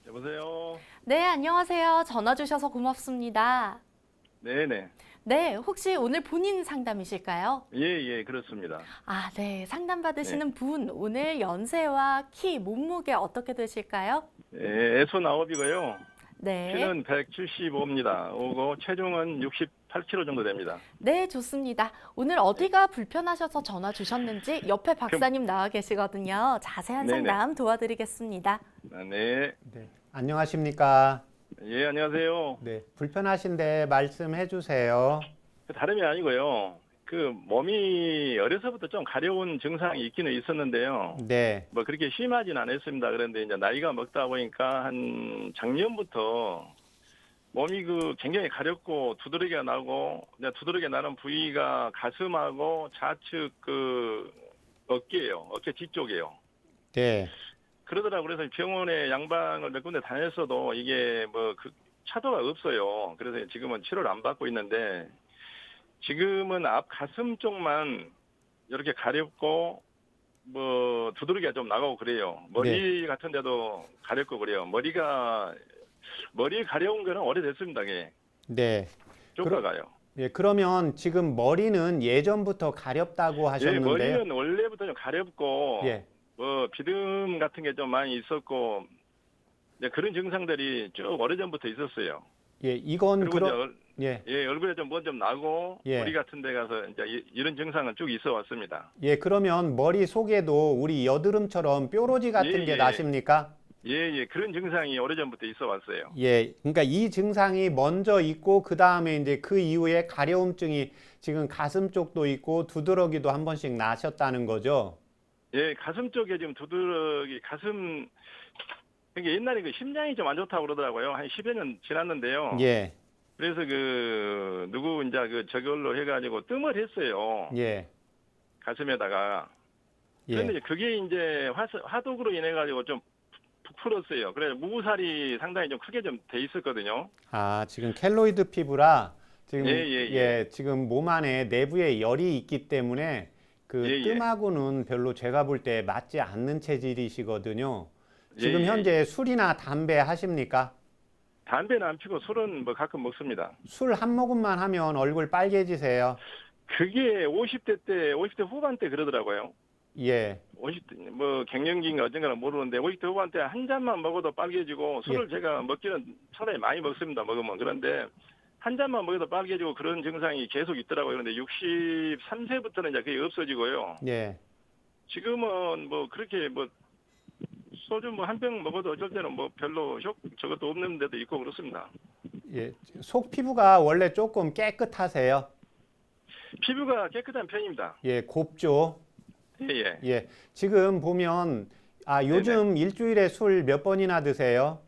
여보세요. 네, 안녕하세요. 전화 주셔서 고맙습니다. 네네. 네, 혹시 오늘 본인 상담이실까요? 예, 그렇습니다. 아, 네. 상담 받으시는 분, 오늘 연세와 키, 몸무게 어떻게 되실까요? 예, 애손 9이고요. 네. 키는 175입니다. 오고 체중은 68kg 정도 됩니다. 네, 좋습니다. 오늘 어디가 불편하셔서 전화 주셨는지 옆에 박사님 나와 계시거든요. 자세한 네네. 상담 도와드리겠습니다. 네. 네, 안녕하십니까? 예, 안녕하세요. 네, 불편하신데 말씀해 주세요. 다름이 아니고요. 그 몸이 어려서부터 좀 가려운 증상이 있기는 있었는데요. 네, 뭐 그렇게 심하진 않았습니다. 그런데 이제 나이가 먹다 보니까 한 작년부터 몸이 굉장히 가렵고 두드러기가 나고, 이제 두드러기가 나는 부위가 가슴하고 좌측 어깨예요. 어깨 뒤쪽이에요. 네, 그러더라고요. 그래서 병원에 양방을 몇 군데 다녔어도 이게 차도가 없어요. 그래서 지금은 치료를 안 받고 있는데, 지금은 앞 가슴 쪽만 이렇게 가렵고, 두드러기가 좀 나가고 그래요. 머리 같은 데도 가렵고 그래요. 머리 가려운 거는 오래됐습니다. 그게. 네. 쪼가가요. 예, 그러면 지금 머리는 예전부터 가렵다고 예, 하셨는데요. 머리는 원래부터 좀 가렵고, 예, 비듬 같은 게 좀 많이 있었고, 이제 그런 증상들이 쭉 오래전부터 있었어요. 예, 이건 그리고 예, 얼굴에 좀 뭐 좀 나고, 예. 머리 같은 데 가서 이제 이런 증상은 쭉 있어 왔습니다. 예, 그러면 머리 속에도 우리 여드름처럼 뾰루지 같은 예, 게 예. 나십니까? 예, 그런 증상이 오래전부터 있어 왔어요. 예, 그러니까 이 증상이 먼저 있고 그 다음에 이제 그 이후에 가려움증이 지금 가슴 쪽도 있고 두드러기도 한 번씩 나셨다는 거죠. 예, 가슴 쪽에 지금 이게 옛날에 심장이 좀 안 좋다고 그러더라고요. 한 10여 년 지났는데요. 예, 그래서 누구 이제 저걸로 해가지고 뜸을 했어요. 예, 가슴에다가. 그런데 예, 그게 이제 화독으로 인해 가지고 좀 부풀었어요. 그래서 무살이 상당히 좀 크게 좀 돼 있었거든요. 아, 지금 켈로이드 피부라 지금 예. 지금 몸 안에 내부에 열이 있기 때문에 그 예. 뜸하고는 별로 제가 볼 때 맞지 않는 체질이시거든요. 지금 예. 현재 술이나 담배 하십니까? 담배는 안 피고 술은 가끔 먹습니다. 술 한 모금만 하면 얼굴 빨개지세요. 그게 50대 후반 때 그러더라고요. 예, 50대, 갱년기인가 어쩐가는 모르는데, 50대 후반 때 한 잔만 먹어도 빨개지고, 술을 제가 먹기는 상당히 많이 먹습니다, 먹으면. 그런데, 한 잔만 먹어도 빨개지고 그런 증상이 계속 있더라고요. 그런데 63세부터는 이제 그게 없어지고요. 예, 지금은 그렇게 소주 한 병 먹어도 어쩔 때는 별로 저것도 없는 데도 있고 그렇습니다. 예. 속 피부가 원래 조금 깨끗하세요. 피부가 깨끗한 편입니다. 예, 곱죠. 예. 예, 지금 보면 요즘 일주일에 술 몇 번이나 드세요?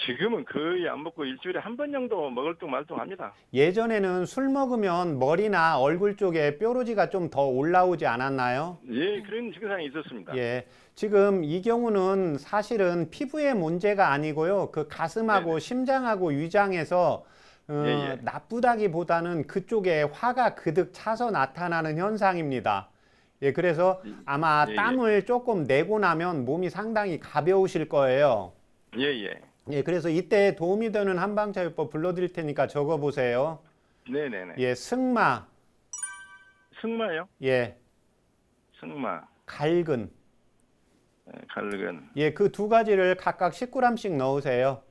지금은 거의 안 먹고 일주일에 한 번 정도 먹을뚱말뚱합니다. 예전에는 술 먹으면 머리나 얼굴 쪽에 뾰루지가 좀 더 올라오지 않았나요? 예, 그런 증상이 있었습니다. 예. 지금 이 경우는 사실은 피부의 문제가 아니고요. 그 가슴하고 네네. 심장하고 위장에서 예, 예. 나쁘다기보다는 그쪽에 화가 그득 차서 나타나는 현상입니다. 예, 그래서 아마 예, 예. 땀을 조금 내고 나면 몸이 상당히 가벼우실 거예요. 예, 예. 예, 그래서 이때 도움이 되는 한방차요법 불러드릴 테니까 적어보세요. 네네네. 예, 승마, 승마요? 예, 승마, 갈근, 갈근, 예, 그 두 가지를 각각 10g씩 넣으세요.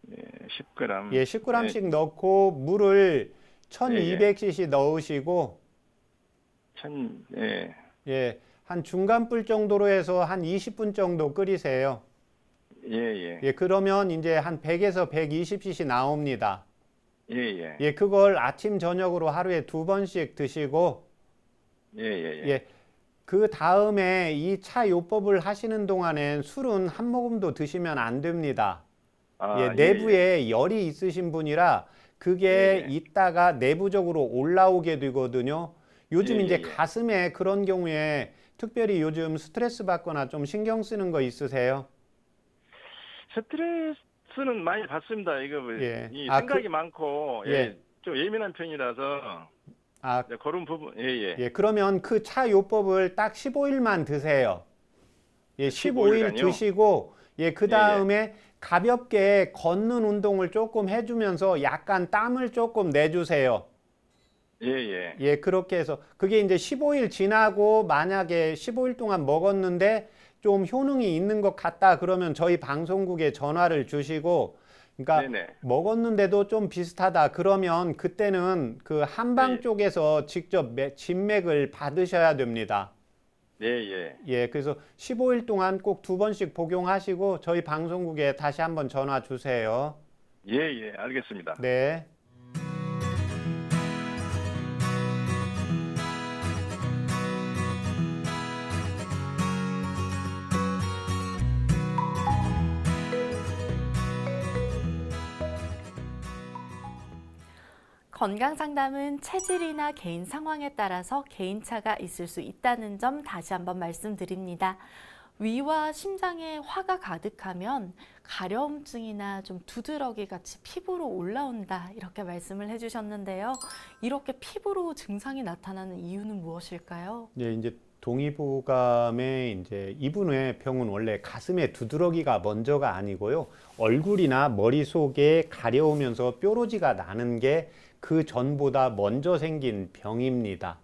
10g. 예, 10g씩 넣고 물을 예, 1200cc 넣으시고, 예, 예, 한 중간불 정도로 해서 한 20분 정도 끓이세요. 예, 예, 예, 그러면 이제 한 100에서 120cc 나옵니다. 예, 예, 예, 그걸 아침, 저녁으로 하루에 2번씩 드시고, 예, 예, 예, 그 다음에 이 차 요법을 하시는 동안엔 술은 한 모금도 드시면 안 됩니다. 아, 예, 내부에 열이 있으신 분이라 그게 예, 예. 있다가 내부적으로 올라오게 되거든요. 요즘 예, 이제 예, 예. 가슴에 그런 경우에 특별히 요즘 스트레스 받거나 좀 신경 쓰는 거 있으세요? 스트레스는 많이 받습니다. 이거 뭐 예. 이 아, 생각이 많고 예. 예, 좀 예민한 편이라서 아, 그런 부분 예예. 예, 그러면 그 차 요법을 딱 15일만 드세요. 예, 15일 15일간요? 드시고, 예, 그 다음에 가볍게 걷는 운동을 조금 해주면서 약간 땀을 조금 내주세요. 예예. 예, 그렇게 해서 그게 이제 15일 지나고 만약에 15일 동안 먹었는데 좀 효능이 있는 것 같다 그러면 저희 방송국에 전화를 주시고, 그러니까 네네. 먹었는데도 좀 비슷하다 그러면 그때는 그 한방 네. 쪽에서 직접 진맥을 받으셔야 됩니다. 예예. 예, 그래서 15일 동안 꼭 2번씩 복용하시고 저희 방송국에 다시 한번 전화 주세요. 예예. 알겠습니다. 네. 건강 상담은 체질이나 개인 상황에 따라서 개인차가 있을 수 있다는 점 다시 한번 말씀드립니다. 위와 심장에 화가 가득하면 가려움증이나 좀 두드러기 같이 피부로 올라온다 이렇게 말씀을 해주셨는데요. 이렇게 피부로 증상이 나타나는 이유는 무엇일까요? 예, 이제 동의보감의 이제 이분의 병은 원래 가슴에 두드러기가 먼저가 아니고요. 얼굴이나 머릿속에 가려우면서 뾰루지가 나는 게 그 전보다 먼저 생긴 병입니다.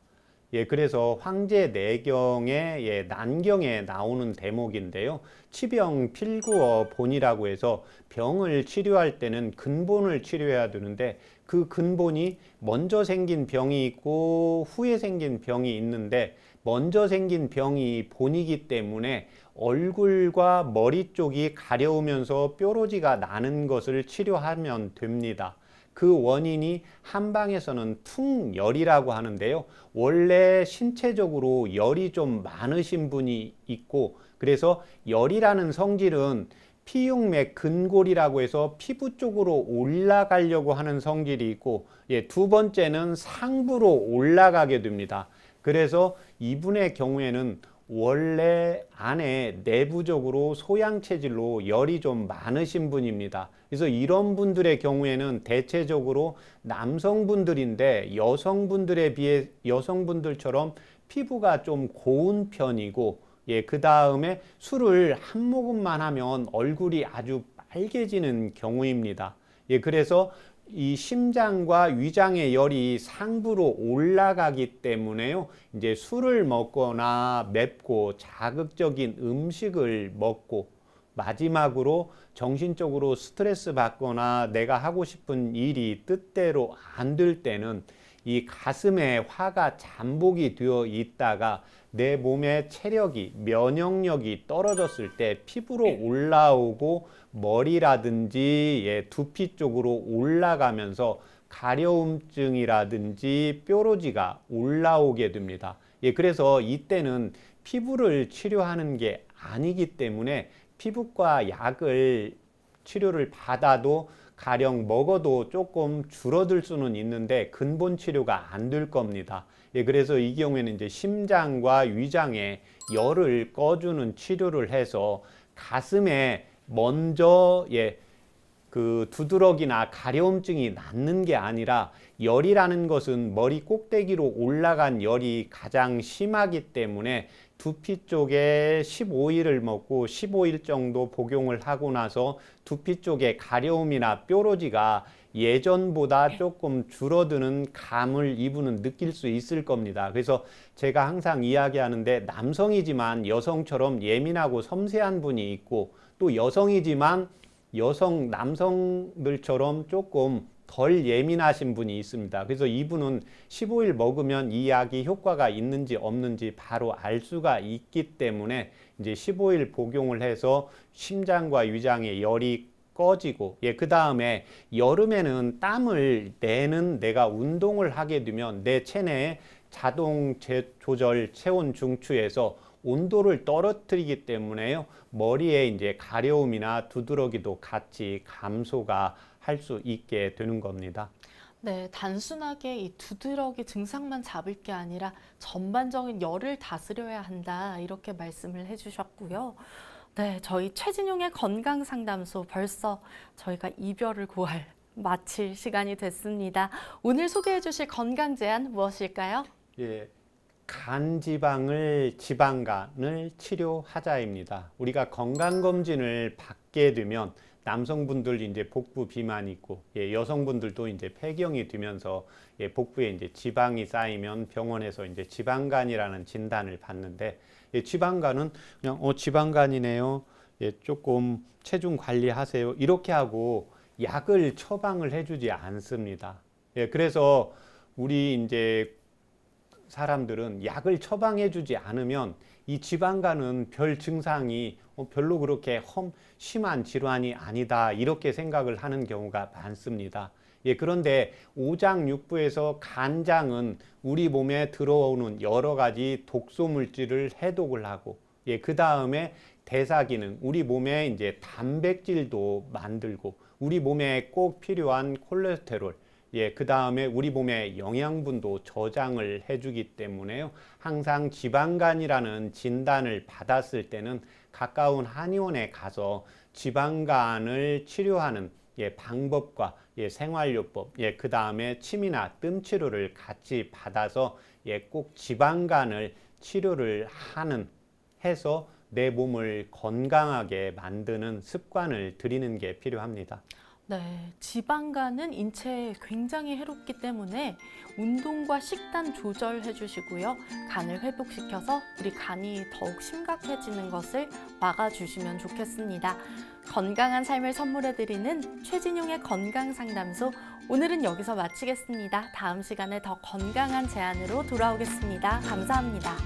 예, 그래서 황제내경의 예, 난경에 나오는 대목인데요. 치병 필구어 본이라고 해서 병을 치료할 때는 근본을 치료해야 되는데 그 근본이 먼저 생긴 병이 있고 후에 생긴 병이 있는데 먼저 생긴 병이 본이기 때문에 얼굴과 머리 쪽이 가려우면서 뾰루지가 나는 것을 치료하면 됩니다. 그 원인이 한방에서는 풍열이라고 하는데요. 원래 신체적으로 열이 좀 많으신 분이 있고 그래서 열이라는 성질은 피육맥 근골이라고 해서 피부 쪽으로 올라가려고 하는 성질이 있고 예, 두 번째는 상부로 올라가게 됩니다. 그래서 이분의 경우에는 원래 안에 내부적으로 소양 체질로 열이 좀 많으신 분입니다. 그래서 이런 분들의 경우에는 대체적으로 남성분들인데 여성분들에 비해 여성분들처럼 피부가 좀 고운 편이고 예, 그 다음에 술을 한 모금만 하면 얼굴이 아주 빨개지는 경우입니다. 예, 그래서 이 심장과 위장의 열이 상부로 올라가기 때문에요. 이제 술을 먹거나 맵고 자극적인 음식을 먹고 마지막으로 정신적으로 스트레스 받거나 내가 하고 싶은 일이 뜻대로 안 될 때는 이 가슴에 화가 잠복이 되어 있다가 내 몸의 체력이 면역력이 떨어졌을 때 피부로 올라오고 머리라든지 예, 두피 쪽으로 올라가면서 가려움증이라든지 뾰루지가 올라오게 됩니다. 예, 그래서 이때는 피부를 치료하는 게 아니기 때문에 피부과 약을 치료를 받아도 가령 먹어도 조금 줄어들 수는 있는데 근본 치료가 안 될 겁니다. 예, 그래서 이 경우에는 이제 심장과 위장에 열을 꺼주는 치료를 해서 가슴에 먼저 그 두드러기나 가려움증이 낫는 게 아니라 열이라는 것은 머리 꼭대기로 올라간 열이 가장 심하기 때문에 두피 쪽에 15일을 먹고 15일 정도 복용을 하고 나서 두피 쪽에 가려움이나 뾰루지가 예전보다 조금 줄어드는 감을 이분은 느낄 수 있을 겁니다. 그래서 제가 항상 이야기하는데 남성이지만 여성처럼 예민하고 섬세한 분이 있고 또 여성이지만 남성들처럼 조금 덜 예민하신 분이 있습니다. 그래서 이분은 15일 먹으면 이 약이 효과가 있는지 없는지 바로 알 수가 있기 때문에 이제 15일 복용을 해서 심장과 위장의 열이 꺼지고, 그 다음에 여름에는 땀을 내는 내가 운동을 하게 되면 내 체내에 자동 조절 체온 중추에서 온도를 떨어뜨리기 때문에요. 머리에 이제 가려움이나 두드러기도 같이 감소가 할 수 있게 되는 겁니다. 네, 단순하게 이 두드러기 증상만 잡을 게 아니라 전반적인 열을 다스려야 한다, 이렇게 말씀을 해주셨고요. 네, 저희 최진용의 건강상담소 벌써 저희가 이별을 마칠 시간이 됐습니다. 오늘 소개해 주실 건강 제안 무엇일까요? 예, 지방간을 치료하자입니다. 우리가 건강검진을 받게 되면 남성분들 이제 복부 비만이 있고, 여성분들도 이제 폐경이 되면서 복부에 이제 지방이 쌓이면 병원에서 이제 지방간이라는 진단을 받는데, 지방간은 그냥 지방간이네요. 조금 체중 관리하세요. 이렇게 하고 약을 처방을 해주지 않습니다. 그래서 우리 이제 사람들은 약을 처방해주지 않으면 이 지방간은 별 증상이 별로 그렇게 심한 질환이 아니다, 이렇게 생각을 하는 경우가 많습니다. 그런데 오장육부에서 간장은 우리 몸에 들어오는 여러 가지 독소 물질을 해독을 하고, 그 다음에 대사기능, 우리 몸에 이제 단백질도 만들고, 우리 몸에 꼭 필요한 콜레스테롤, 그 다음에 우리 몸의 영양분도 저장을 해주기 때문에요. 항상 지방간이라는 진단을 받았을 때는 가까운 한의원에 가서 지방간을 치료하는 방법과 생활요법, 그 다음에 침이나 뜸 치료를 같이 받아서 꼭 지방간을 치료를 해서 내 몸을 건강하게 만드는 습관을 들이는 게 필요합니다. 네, 지방간은 인체에 굉장히 해롭기 때문에 운동과 식단 조절해 주시고요. 간을 회복시켜서 우리 간이 더욱 심각해지는 것을 막아주시면 좋겠습니다. 건강한 삶을 선물해 드리는 최진용의 건강상담소, 오늘은 여기서 마치겠습니다. 다음 시간에 더 건강한 제안으로 돌아오겠습니다. 감사합니다.